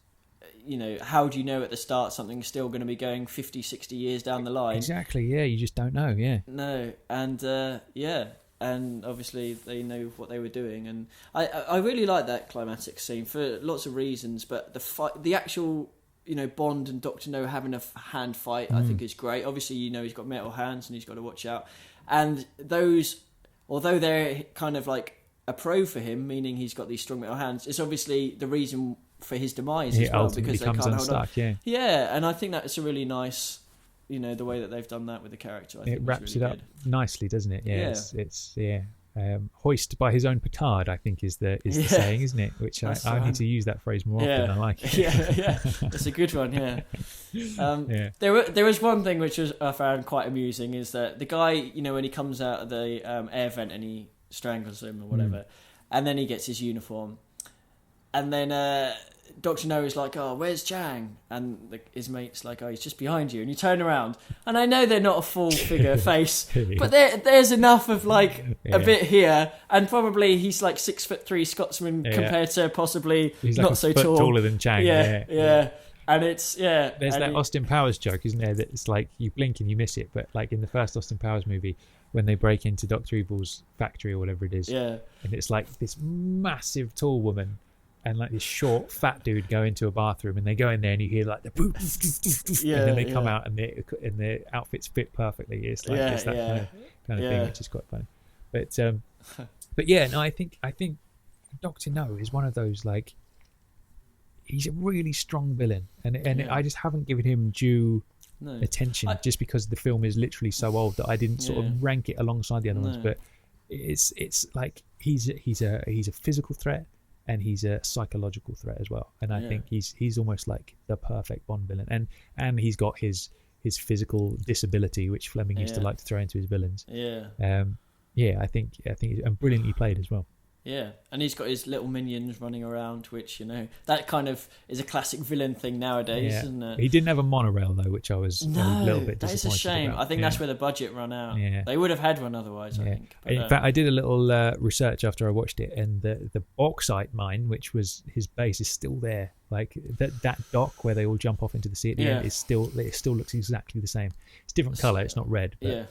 how do you know at the start something's still going to be going 50, 60 years down the line? Exactly, yeah, you just don't know, yeah. No, and and obviously they know what they were doing. And I really like that climatic scene for lots of reasons, but the actual, Bond and Dr. No having a hand fight, I think is great. Obviously, he's got metal hands and he's got to watch out. And those, although they're kind of like a pro for him, meaning he's got these strong metal hands, it's obviously the reason for his demise as well because they can't hold on. Yeah, and I think that's a really nice, the way that they've done that with the character. I think it wraps really it up nicely, doesn't it? Yeah, it's hoist by his own petard, I think is the saying, isn't it? Which I need to use that phrase more often. I like it. Yeah, that's a good one. Yeah. There was one thing which I found quite amusing is that the guy, when he comes out of the air vent and he strangles him or whatever, and then he gets his uniform, and then Dr. No is like, "Oh, where's Chang?" And his mate's like, "Oh, he's just behind you." And you turn around, and I know they're not a full figure face, but there's enough of like a bit here, and probably he's like 6'3" Scotsman compared to possibly he's not like so a foot tall, taller than Chang. Yeah. And it's There's that Austin Powers joke, isn't there? That it's like you blink and you miss it, but like in the first Austin Powers movie, when they break into Dr. Evil's factory or whatever it is, and it's like this massive tall woman and like this short fat dude go into a bathroom, and they go in there and you hear like the and then they come out and their outfits fit perfectly. It's like it's that kind of thing, which is quite funny. But yeah, no, I think Dr. No is one of those like. He's a really strong villain, and I just haven't given him due attention just because the film is literally so old that I didn't sort of rank it alongside the other ones. But it's like he's a physical threat and he's a psychological threat as well. And I think he's almost like the perfect Bond villain. And he's got his physical disability, which Fleming used to like to throw into his villains. I think and brilliantly played as well. Yeah, and he's got his little minions running around, which, that kind of is a classic villain thing nowadays, isn't it? He didn't have a monorail, though, which I was a little bit disappointed that is a shame. about. I think that's where the budget ran out. Yeah. They would have had one otherwise, I think. But, in fact, I did a little research after I watched it, and the bauxite mine, which was his base, is still there. Like that dock where they all jump off into the sea at the end, it still looks exactly the same. It's different colour, it's not red. But,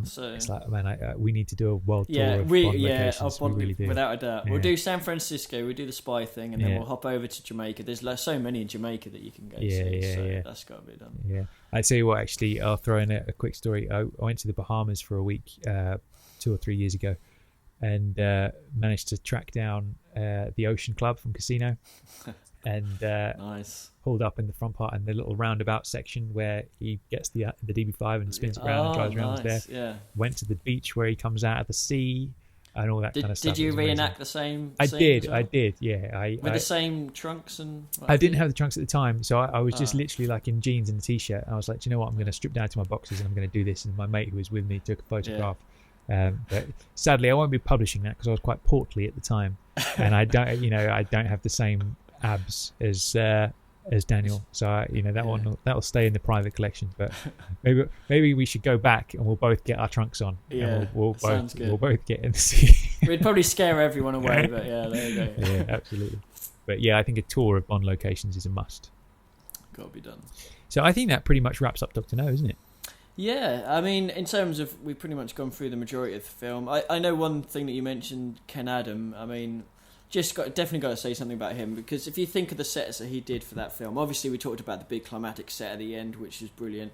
so it's like, man, we need to do a world tour of Bond locations. We really do. Without a doubt. We'll do San Francisco, we'll do the spy thing, and then we'll hop over to Jamaica. There's so many in Jamaica that you can go see, so that's got to be done. Yeah, I'd tell you what, actually, I'll throw in a quick story. I went to the Bahamas for a week 2 or 3 years ago, and managed to track down the Ocean Club from Casino. And nice. Pulled up in the front part and the little roundabout section where he gets the DB5 and spins it around and drives around there. Yeah. Went to the beach where he comes out of the sea and all that kind of stuff. Did you reenact the same? I did. Well? I did. Yeah. With the same trunks and. I didn't have the trunks at the time, so I was just literally like in jeans and a t-shirt. I was like, do you know what? I'm going to strip down to my boxers and I'm going to do this. And my mate who was with me took a photograph. But sadly, I won't be publishing that because I was quite portly at the time, and I don't have the same abs as Daniel, so that'll stay in the private collection. But maybe we should go back and we'll both get our trunks on. Yeah, we'll both get in the sea. We'd probably scare everyone away, but there you go. Yeah, absolutely. But I think a tour of Bond locations is a must. Got to be done. So I think that pretty much wraps up Dr. No, isn't it? Yeah, I mean, in terms of, we've pretty much gone through the majority of the film. I know one thing that you mentioned, Ken Adam. I mean, definitely got to say something about him, because if you think of the sets that he did for that film, obviously we talked about the big climatic set at the end, which is brilliant.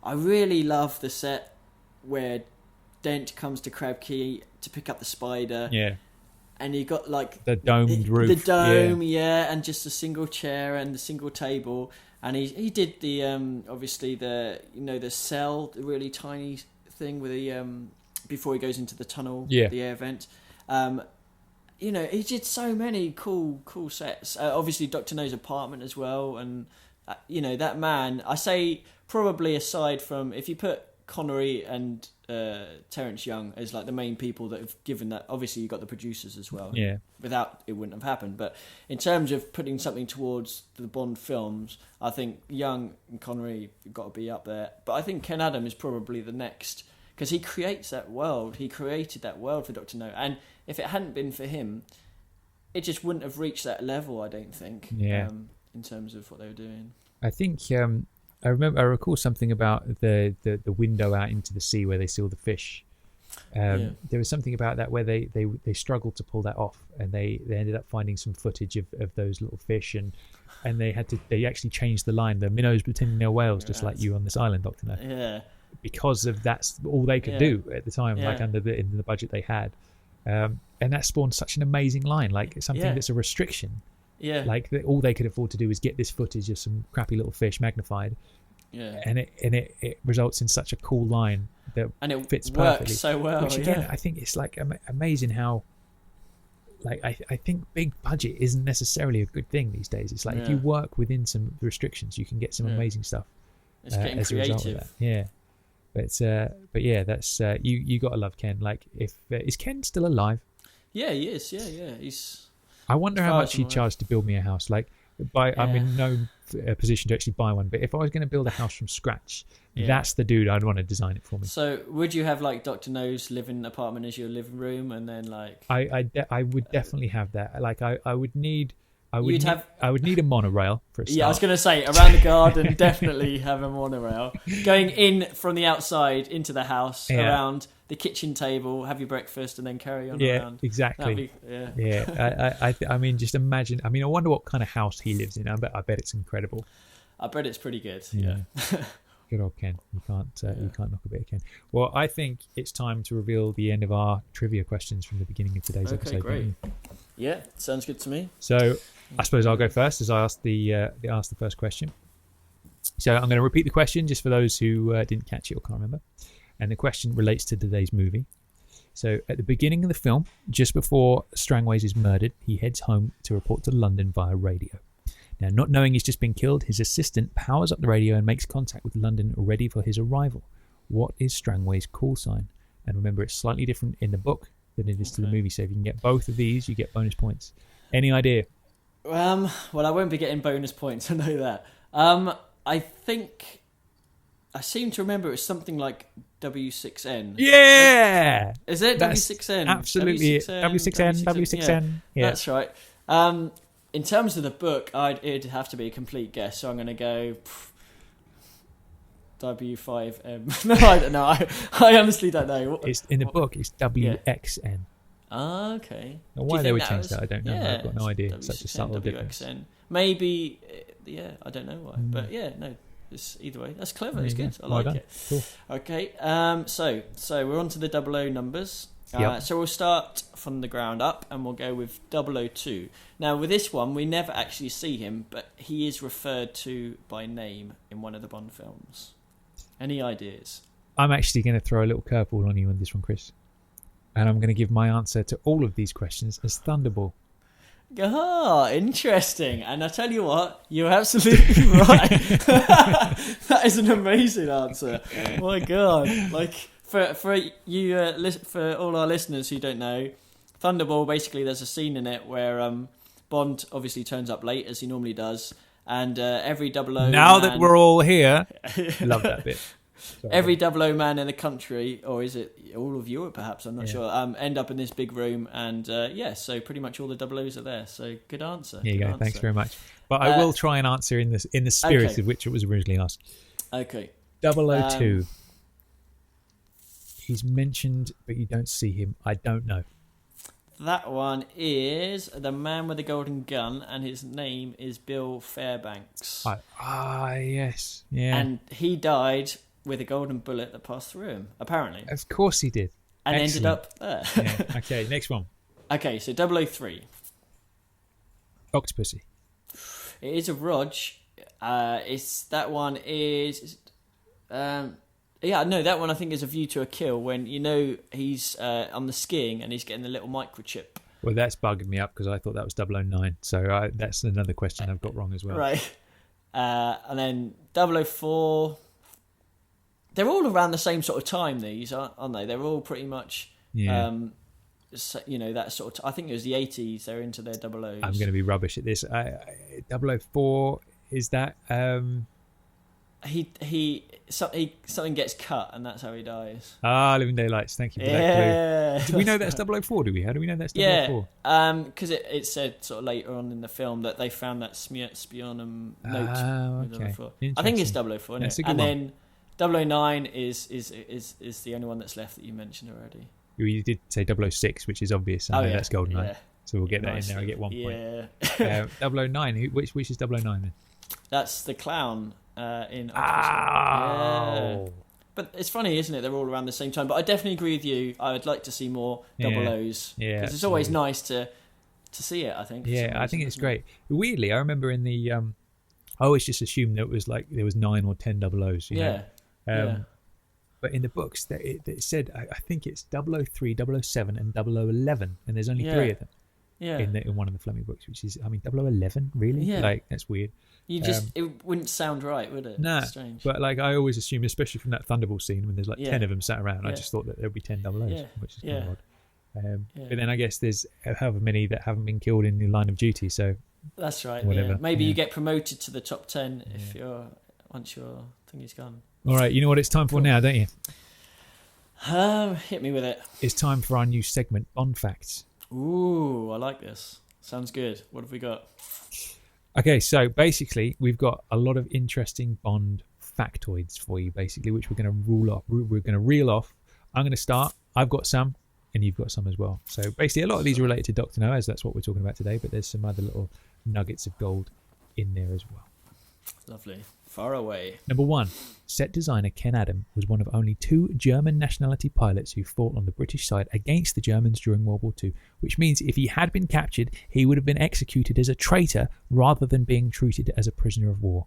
I really love the set where Dent comes to Crab Key to pick up the spider. Yeah. And you got like the domed roof. The dome, and just a single chair and the single table. And he did the obviously the cell, the really tiny thing with the before he goes into the tunnel, the air vent. He did so many cool sets. Obviously, Dr. No's apartment as well, and that man. I say probably aside from, if you put Connery and Terence Young as like the main people that have given that. Obviously, you got the producers as well. Yeah. Without it wouldn't have happened. But in terms of putting something towards the Bond films, I think Young and Connery have got to be up there. But I think Ken Adam is probably the next, because he creates that world. He created that world for Dr. No, and if it hadn't been for him, it just wouldn't have reached that level, I don't think. Yeah. In terms of what they were doing. I think I recall something about the window out into the sea where they see all the fish. There was something about that where they struggled to pull that off, and they ended up finding some footage of those little fish, and they actually changed the line. The minnows pretending they're whales, just like you on this island, Dr. No. Yeah. Because of that's all they could do at the time, like in the budget they had. And that spawned such an amazing line, like something that's a restriction. Yeah. Like all they could afford to do is get this footage of some crappy little fish magnified. Yeah. And it results in such a cool line that fits works perfectly. so well. Which again, I think it's like amazing how, like I think big budget isn't necessarily a good thing these days. It's like if you work within some restrictions, you can get some amazing stuff. It's getting as creative. A result of that. Yeah. But yeah, that's you got to love Ken. Like, if is Ken still alive? Yeah, he is. Yeah. I wonder how much he charged to build me a house. Like, I'm in no position to actually buy one, but if I was going to build a house from scratch, that's the dude I'd want to design it for me. So, would you have like Dr. No's living apartment as your living room, and then like I would definitely have that. Like, I would need. I would need a monorail for a start. Yeah, I was going to say, around the garden, definitely have a monorail. Going in from the outside into the house, around the kitchen table, have your breakfast, and then carry on around. Exactly. I mean, just imagine. I mean, I wonder what kind of house he lives in. I bet it's incredible. I bet it's pretty good. Yeah. Good old Ken. You can't knock a bit of Ken. Well, I think it's time to reveal the end of our trivia questions from the beginning of today's episode. Okay, great. Yeah, sounds good to me. So, I suppose I'll go first, as I asked the first question. So I'm going to repeat the question just for those who didn't catch it or can't remember. And the question relates to today's movie. So at the beginning of the film, just before Strangways is murdered, he heads home to report to London via radio. Now, not knowing he's just been killed, his assistant powers up the radio and makes contact with London, ready for his arrival. What is Strangway's call sign? And remember, it's slightly different in the book than it is to the movie. So if you can get both of these, you get bonus points. Any idea? Well, I won't be getting bonus points. I know that. I think I seem to remember it was something like W6N. Yeah, is it that's W6N? Absolutely, W6N. Yeah, that's right. In terms of the book, it'd have to be a complete guess. So I'm going to go W5M. No, I don't know. I honestly don't know. It's in the book. It's WXN. Ah, okay. Now, why they would change that, I don't know. I've got no idea. It's such a subtle difference. Maybe, I don't know why. But no, it's either way. That's clever. It's good. I like it. Cool. Okay, so we're on to the 00 numbers. Yep. So we'll start from the ground up and we'll go with 002. Now, with this one, we never actually see him, but he is referred to by name in one of the Bond films. Any ideas? I'm actually going to throw a little curveball on you on this one, Chris. And I'm going to give my answer to all of these questions as Thunderball. Ah, interesting. And I tell you what, you're absolutely right. That is an amazing answer. My God. Like, for you, for all our listeners who don't know, Thunderball, basically there's a scene in it where Bond obviously turns up late, as he normally does, and every 00 Now that we're all here, love that bit. Sorry. Every 00 man in the country, or is it all of Europe perhaps, I'm not sure, end up in this big room, and so pretty much all the 00s are there. So good answer. Here you go, thanks very much. But I will try and answer in the spirit of which it was originally asked. Okay. 002. He's mentioned, but you don't see him. I don't know. That one is the man with the golden gun, and his name is Bill Fairbanks. Yes. Yeah. And he died with a golden bullet that passed through him, apparently. Of course he did. And Excellent. ended up there. Yeah. Okay, next one. Okay, so 003. Octopussy. It is a Rog. That one is... that one I think is A View to a Kill, when he's on the skiing and he's getting the little microchip. Well, that's bugging me up because I thought that was 009. So that's another question I've got wrong as well. Right. And then 004... They're all around the same sort of time, these, aren't they? They're all pretty much, that sort of... I think it was the 80s, they're into their 00s. I'm going to be rubbish at this. 004, is that... Something gets cut and that's how he dies. Living Daylights. Thank you for that clue. Do we know that's 004? Do we? How do we know that's 004? Because it said sort of later on in the film that they found that spionum note. Okay. I think it's 004. Isn't That's it? a good and one. then 009 is the only one that's left that you mentioned already. You did say 006, which is obvious. I know that's GoldenEye. Yeah. So we'll get that in there. I get 1 point. 009. Which is 009 then? That's the clown. In yeah. But it's funny, isn't it? They're all around the same time. But I definitely agree with you. I would like to see more 00s. Yeah, because it's always nice to see it, I think. Yeah, I think it's great. Weirdly, I remember in the... I always just assumed that it was like there was 9 or 10 00s. You know? But in the books, it said, I think it's 003, 007 and 0011. And there's only 3 of them. Yeah. In one of the Fleming books, which is, 0011, really? Yeah. Like, that's weird. It wouldn't sound right, would it? No, strange. But like I always assume, especially from that Thunderball scene when there's like 10 of them sat around, I just thought that there would be 10 00s, which is kind of odd. But then I guess there's however many that haven't been killed in the line of duty, so that's right. Whatever. Yeah. Maybe you get promoted to the top 10 if once your thing is gone. All right, you know what it's time for now, don't you? Hit me with it. It's time for our new segment, Bond Facts. Ooh, I like this. Sounds good. What have we got? Okay, so basically, we've got a lot of interesting Bond factoids for you, basically, which we're going to reel off. I'm going to start. I've got some, and you've got some as well. So basically, a lot of these are related to Dr. No, as that's what we're talking about today, but there's some other little nuggets of gold in there as well. Lovely. Far away. Number 1, set designer Ken Adam was one of only 2 German nationality pilots who fought on the British side against the Germans during World War II, which means if he had been captured, he would have been executed as a traitor rather than being treated as a prisoner of war.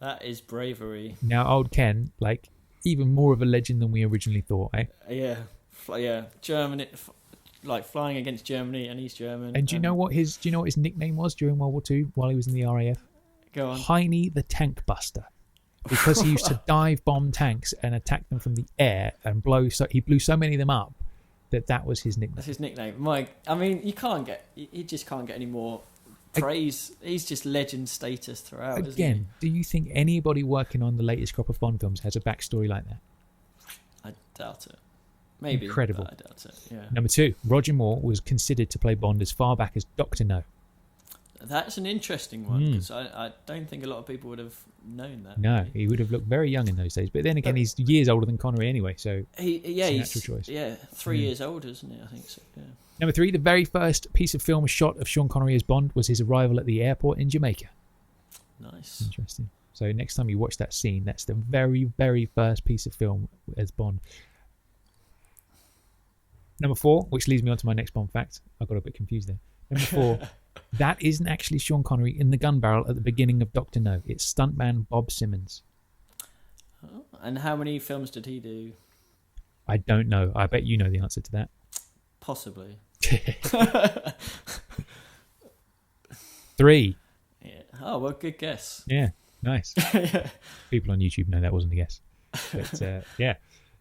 That is bravery. Now, old Ken, like, even more of a legend than we originally thought, eh? Yeah. Germany, like flying against Germany, and he's German. And do you know what his nickname was during World War II while he was in the RAF? Go on. Heine the Tank Buster, because he used to dive bomb tanks and attack them from the air and he blew so many of them up that was his nickname. That's his nickname. I mean, you just can't get any more praise. He's just legend status throughout. Again, do you think anybody working on the latest crop of Bond films has a backstory like that? I doubt it. Maybe. Incredible. But I doubt it. Yeah. Number 2, Roger Moore was considered to play Bond as far back as Dr. No. That's an interesting one because I don't think a lot of people would have known that. No, really. he would have looked very young in those days. But then again, he's years older than Connery anyway, so he's a natural choice. Yeah, 3 years older, isn't he? I think so. Yeah. Number 3, the very first piece of film shot of Sean Connery as Bond was his arrival at the airport in Jamaica. Nice. Interesting. So next time you watch that scene, that's the very, very first piece of film as Bond. Number 4, which leads me on to my next Bond fact. I got a bit confused there. Number 4, that isn't actually Sean Connery in the gun barrel at the beginning of Dr. No. It's stuntman Bob Simmons. Oh, and how many films did he do? I don't know. I bet you know the answer to that. Possibly. 3. Yeah. Oh, well, good guess. Yeah, nice. People on YouTube know that wasn't a guess. But yeah.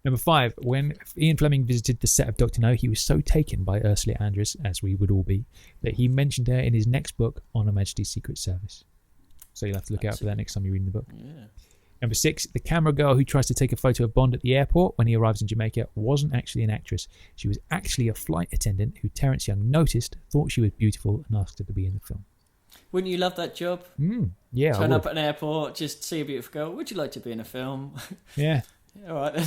Number 5, when Ian Fleming visited the set of Dr. No, he was so taken by Ursula Andress, as we would all be, that he mentioned her in his next book, On Her Majesty's Secret Service. So you'll have to look out for that next time you're reading the book. Yeah. Number 6, the camera girl who tries to take a photo of Bond at the airport when he arrives in Jamaica wasn't actually an actress. She was actually a flight attendant who Terence Young noticed, thought she was beautiful, and asked her to be in the film. Wouldn't you love that job? Yeah, Turn up at an airport, just see a beautiful girl. Would you like to be in a film? Yeah. All right then.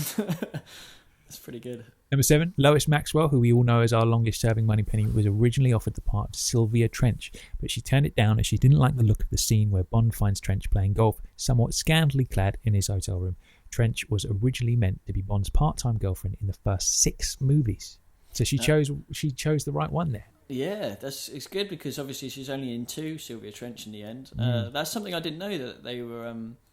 That's pretty good. Number 7, Lois Maxwell, who we all know as our longest-serving Moneypenny, was originally offered the part of Sylvia Trench, but she turned it down as she didn't like the look of the scene where Bond finds Trench playing golf, somewhat scantily clad in his hotel room. Trench was originally meant to be Bond's part-time girlfriend in the first 6 movies, so she chose the right one there. Yeah, it's good because obviously she's only in 2, Sylvia Trench, in the end. That's something I didn't know, that they were.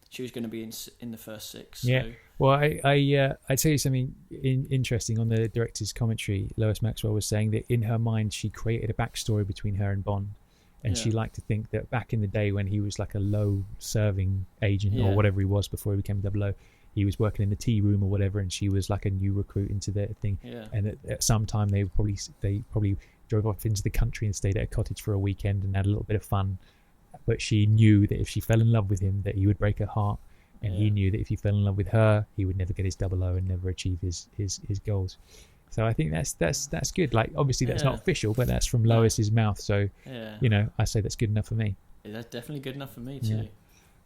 She was going to be in the first 6. So. Yeah. Well, I'd tell you something interesting on the director's commentary. Lois Maxwell was saying that in her mind she created a backstory between her and Bond, and she liked to think that back in the day when he was like a low-serving agent or whatever he was before he became 00, he was working in the tea room or whatever, and she was like a new recruit into the thing. Yeah. And at some time they probably drove off into the country and stayed at a cottage for a weekend and had a little bit of fun. But she knew that if she fell in love with him, that he would break her heart. And he knew that if he fell in love with her, he would never get his 00 and never achieve his goals. So I think that's good. Like, obviously that's not official, but that's from Lois's mouth. So, I say that's good enough for me. Yeah, that's definitely good enough for me too.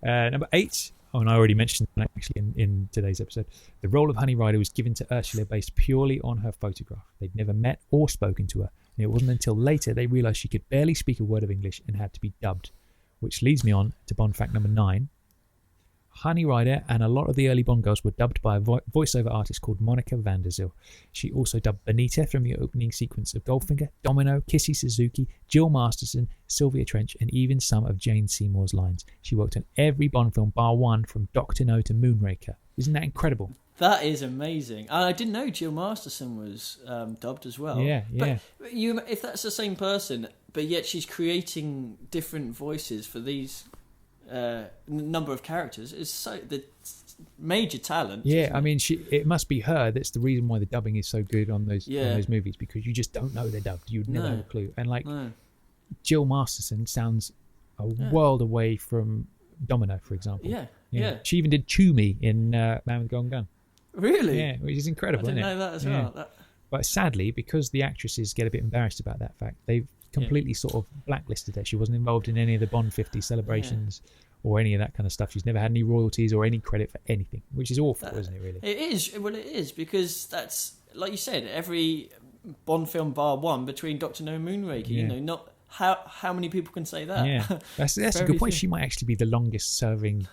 Number 8, and I already mentioned that actually in today's episode, the role of Honey Rider was given to Ursula based purely on her photograph. They'd never met or spoken to her. And it wasn't until later they realised she could barely speak a word of English and had to be dubbed. Which leads me on to Bond fact number 9. Honey Rider and a lot of the early Bond girls were dubbed by a voiceover artist called Monica van der Zyl. She also dubbed Bonita from the opening sequence of Goldfinger, Domino, Kissy Suzuki, Jill Masterson, Sylvia Trench, and even some of Jane Seymour's lines. She worked on every Bond film bar one, from Dr. No to Moonraker. Isn't that incredible? That is amazing. I didn't know Jill Masterson was dubbed as well. Yeah. But if that's the same person, but yet she's creating different voices for these number of characters, is so the major talent. Yeah, I mean, it must be her that's the reason why the dubbing is so good on those movies, because you just don't know they're dubbed. You'd never have a clue. And Jill Masterson sounds a world away from Domino, for example. Yeah. She even did Toomey in Man with the Golden Gun. Really? Yeah, which is incredible. I didn't know that as well. But sadly, because the actresses get a bit embarrassed about that fact, they've completely sort of blacklisted her. She wasn't involved in any of the Bond 50 celebrations or any of that kind of stuff. She's never had any royalties or any credit for anything, which is awful, isn't it, really? It is. Well, it is, because that's, like you said, every Bond film bar one between Dr. No and Moonraker. You know, not how many people can say that? Yeah, that's a good point. She might actually be the longest serving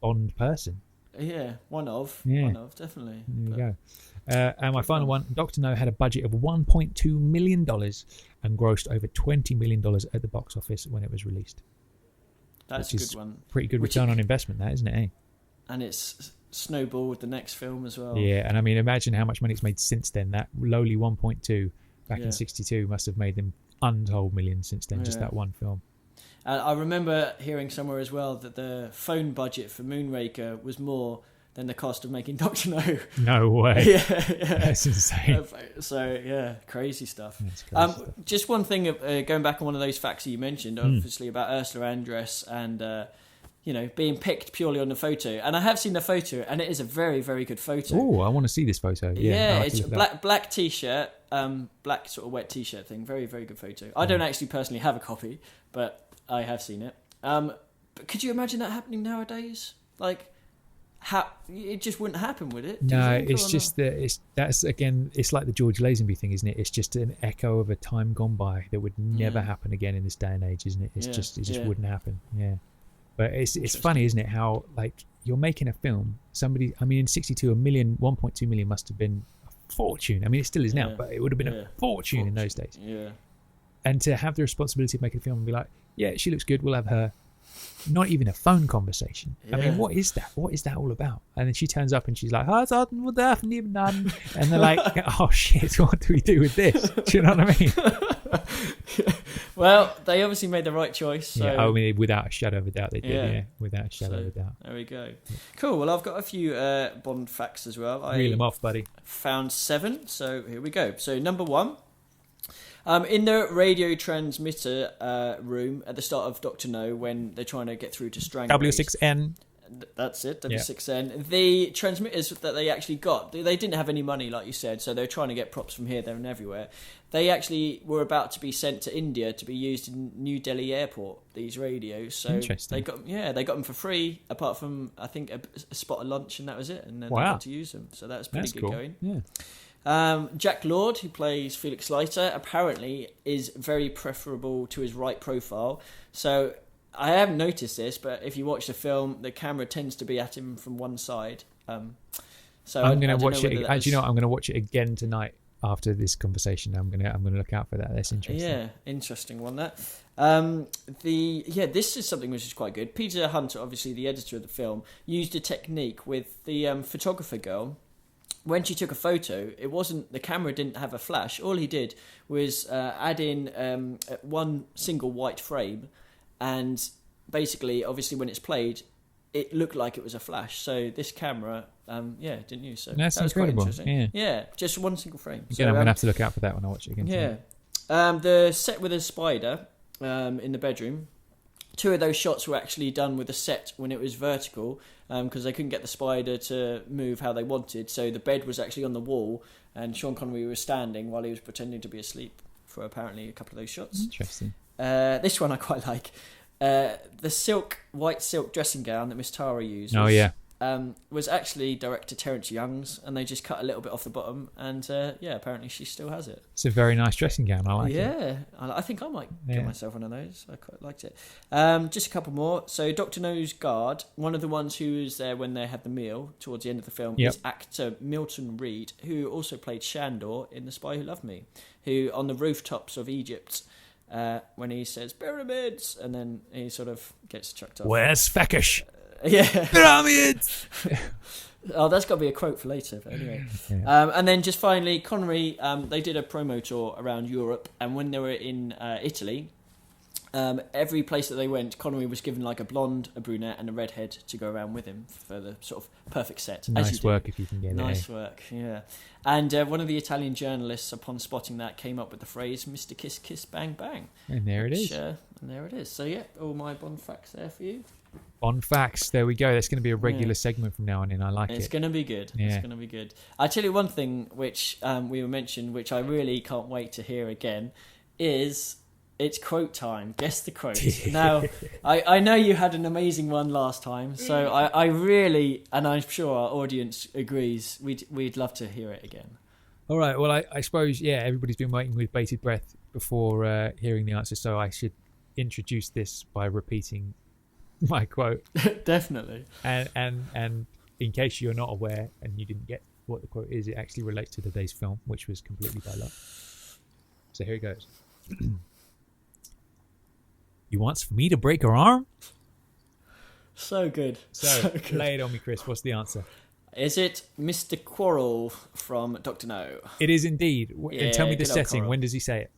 Bond person. Yeah, one of, definitely. There we go. And my final one, Dr. No had a budget of $1.2 million and grossed over $20 million at the box office when it was released. That's a good one. Pretty good return on investment, that, isn't it? Eh? And it's snowballed with the next film as well. Yeah, and I mean, imagine how much money it's made since then. That lowly 1.2 back in 62 must have made them untold millions since then, just that one film. I remember hearing somewhere as well that the phone budget for Moonraker was more in the cost of making Doctor No. No way. Yeah. That's insane. So yeah, crazy stuff. That's crazy stuff. Just one thing, going back on one of those facts that you mentioned, obviously about Ursula Andress and being picked purely on the photo. And I have seen the photo, and it is a very, very good photo. Oh, I want to see this photo. Yeah, it's black t-shirt, black sort of wet t-shirt thing. Very, very good photo. I don't actually personally have a copy, but I have seen it. But could you imagine that happening nowadays? Like, it just wouldn't happen, would it? No, it's just that's again, it's like the George Lazenby thing, isn't it? It's just an echo of a time gone by that would never happen again in this day and age, isn't it? It just wouldn't happen. Yeah. But it's funny, isn't it? How like you're making a film. Somebody, I mean, in '62, 1.2 million must have been a fortune. I mean, it still is now, but it would have been a fortune in those days. Yeah. And to have the responsibility of making a film and be like, yeah, she looks good, we'll have her. Not even a phone conversation. I mean, what is that? What is that all about? And then she turns up and she's like, and they're like, oh shit, what do we do with this? Do you know what I mean? Well, they obviously made the right choice. So. Yeah, I mean, without a shadow of a doubt, they did. Yeah, without a shadow of a doubt. There we go. Cool. Well, I've got a few Bond facts as well. Reel them off, buddy. Found 7. So here we go. So number 1. In the radio transmitter room at the start of Doctor No, when they're trying to get through to Strangways. W6N. That's it, W6N. The transmitters that they actually got, they didn't have any money, like you said, so they were trying to get props from here, there and everywhere. They actually were about to be sent to India to be used in New Delhi airport, these radios. So interesting. They got them for free, apart from, I think, a spot of lunch, and that was it. And then they got to use them. So that was pretty good going. Yeah. Jack Lord, who plays Felix Leiter, apparently is very preferable to his right profile. So I haven't noticed this, but if you watch the film, the camera tends to be at him from one side. So I'm going to watch it. Actually, I'm going to watch it again tonight after this conversation. I'm going to look out for that. That's interesting. Yeah, interesting one. That. This is something which is quite good. Peter Hunter, obviously the editor of the film, used a technique with the photographer girl. When she took a photo, the camera didn't have a flash. All he did was add in one single white frame, and basically, obviously, when it's played, it looked like it was a flash. So this camera, didn't use. So that's that was incredible. Quite interesting. Yeah. Yeah, just one single frame. Again, I'm going to have to look out for that when I watch it again. Yeah. The set with a spider in the bedroom. 2 of those shots were actually done with a set when it was vertical, because they couldn't get the spider to move how they wanted. So the bed was actually on the wall, and Sean Connery was standing while he was pretending to be asleep for apparently a couple of those shots. Interesting. This one I quite like. The white silk dressing gown that Miss Tara used. Was actually director Terence Young's, and they just cut a little bit off the bottom, and apparently she still has it. It's a very nice dressing gown. I like it. Yeah, I think I might get myself one of those. I quite liked it. Just a couple more. So Dr. No's guard, one of the ones who was there when they had the meal towards the end of the film, is actor Milton Reed, who also played Shandor in The Spy Who Loved Me, who on the rooftops of Egypt, when he says pyramids, and then he sort of gets chucked off. Where's Fekish? Yeah. Pyramids! Oh, that's got to be a quote for later, but anyway. And then just finally, Connery, they did a promo tour around Europe, and when they were in Italy, every place that they went, Connery was given like a blonde, a brunette, and a redhead to go around with him for the sort of perfect set. Nice work if you can get it. Nice work, yeah. And one of the Italian journalists, upon spotting that, came up with the phrase "Mr. Kiss, Kiss, Bang, Bang." And there it is. And there it is. So yeah, all my Bond facts there for you. Bond facts. There we go. That's going to be a regular segment from now on in. I like it. It's going to be good. Yeah. It's going to be good. I tell you one thing which we mentioned, which I really can't wait to hear again, is it's quote time. Guess the quote. Now, I know you had an amazing one last time, so I really, and I'm sure our audience agrees, we'd love to hear it again. All right. Well, I suppose, everybody's been waiting with bated breath before hearing the answer, so I should introduce this by repeating my quote. Definitely. And in case you're not aware and you didn't get what the quote is, it actually relates to today's film, which was completely by luck. So here it goes. You wants for me to break her arm? So good. So good. Lay it on me, Chris. What's the answer? Is it Mr. Quarrel from Dr. No? It is indeed. And tell me the setting. Quarrel. When does he say it?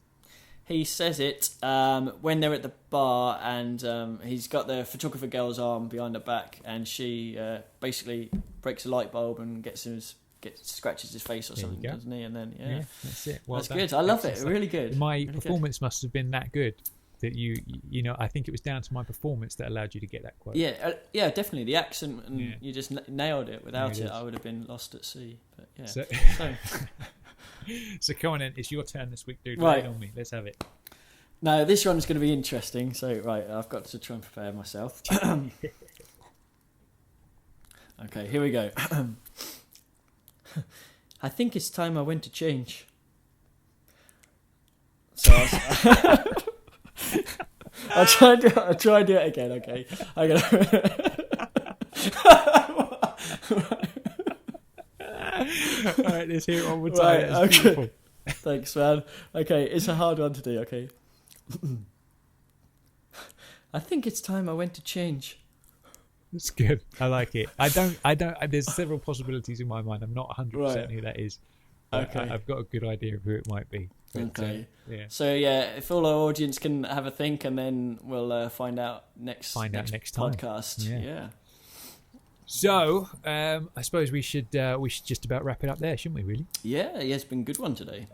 he says it when they're at the bar, and he's got the photographer girl's arm behind her back, and she basically breaks a light bulb and scratches his face or something, doesn't he? And then that's it. Well, that's good. I love it. Really good. My really performance must have been that good that you know. I think it was down to my performance that allowed you to get that quote. Yeah, definitely the accent, and you just nailed it. Without it, I would have been lost at sea. But yeah. So come on in. It's your turn this week, dude. Right. Lay it on me. Let's have it. Now this one's going to be interesting. So right, I've got to try and prepare myself. Okay, here we go. I think it's time I went to change. So I'll try and do it again. Okay, I'm gonna. All right, let's hear it one more time. Right, okay. Beautiful. Thanks, man. Okay, it's a hard one to do. Okay. I think it's time I went to change. It's good. I like it. I don't. There's several possibilities in my mind. I'm not 100% who that is. Okay. I've got a good idea of who it might be. But, okay. Yeah. So if all our audience can have a think, and then we'll find out next time. podcast. Yeah. So I suppose we should just about wrap it up there, shouldn't we? Really? Yeah. It's been a good one today.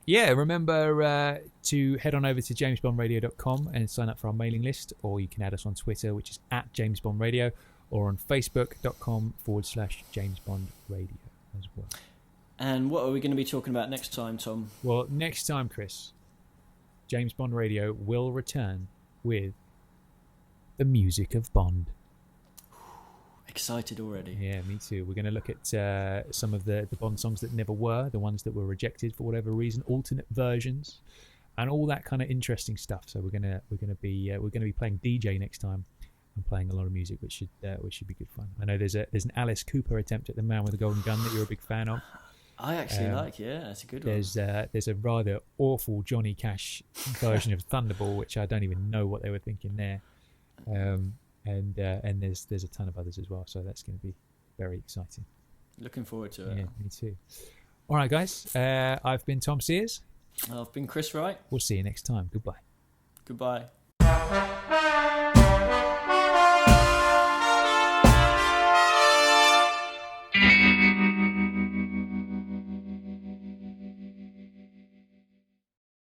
Remember to head on over to jamesbondradio.com and sign up for our mailing list, or you can add us on Twitter, which is @JamesBondRadio, or on Facebook.com/JamesBondRadio as well. And what are we going to be talking about next time, Tom? Well, next time, Chris, James Bond Radio will return with the music of Bond. Excited already. Yeah, me too. We're going to look at some of the Bond songs that never were, the ones that were rejected for whatever reason, alternate versions, and all that kind of interesting stuff. So we're going to be playing DJ next time and playing a lot of music, which should be good fun. I know there's an Alice Cooper attempt at The Man with the Golden Gun that you're a big fan of. I actually that's a good one. There's a rather awful Johnny Cash version of Thunderball, which I don't even know what they were thinking there. And there's a ton of others as well, so that's going to be very exciting. Looking forward to it. Yeah, me too. All right, guys. I've been Tom Sears. I've been Chris Wright. We'll see you next time. Goodbye. Goodbye.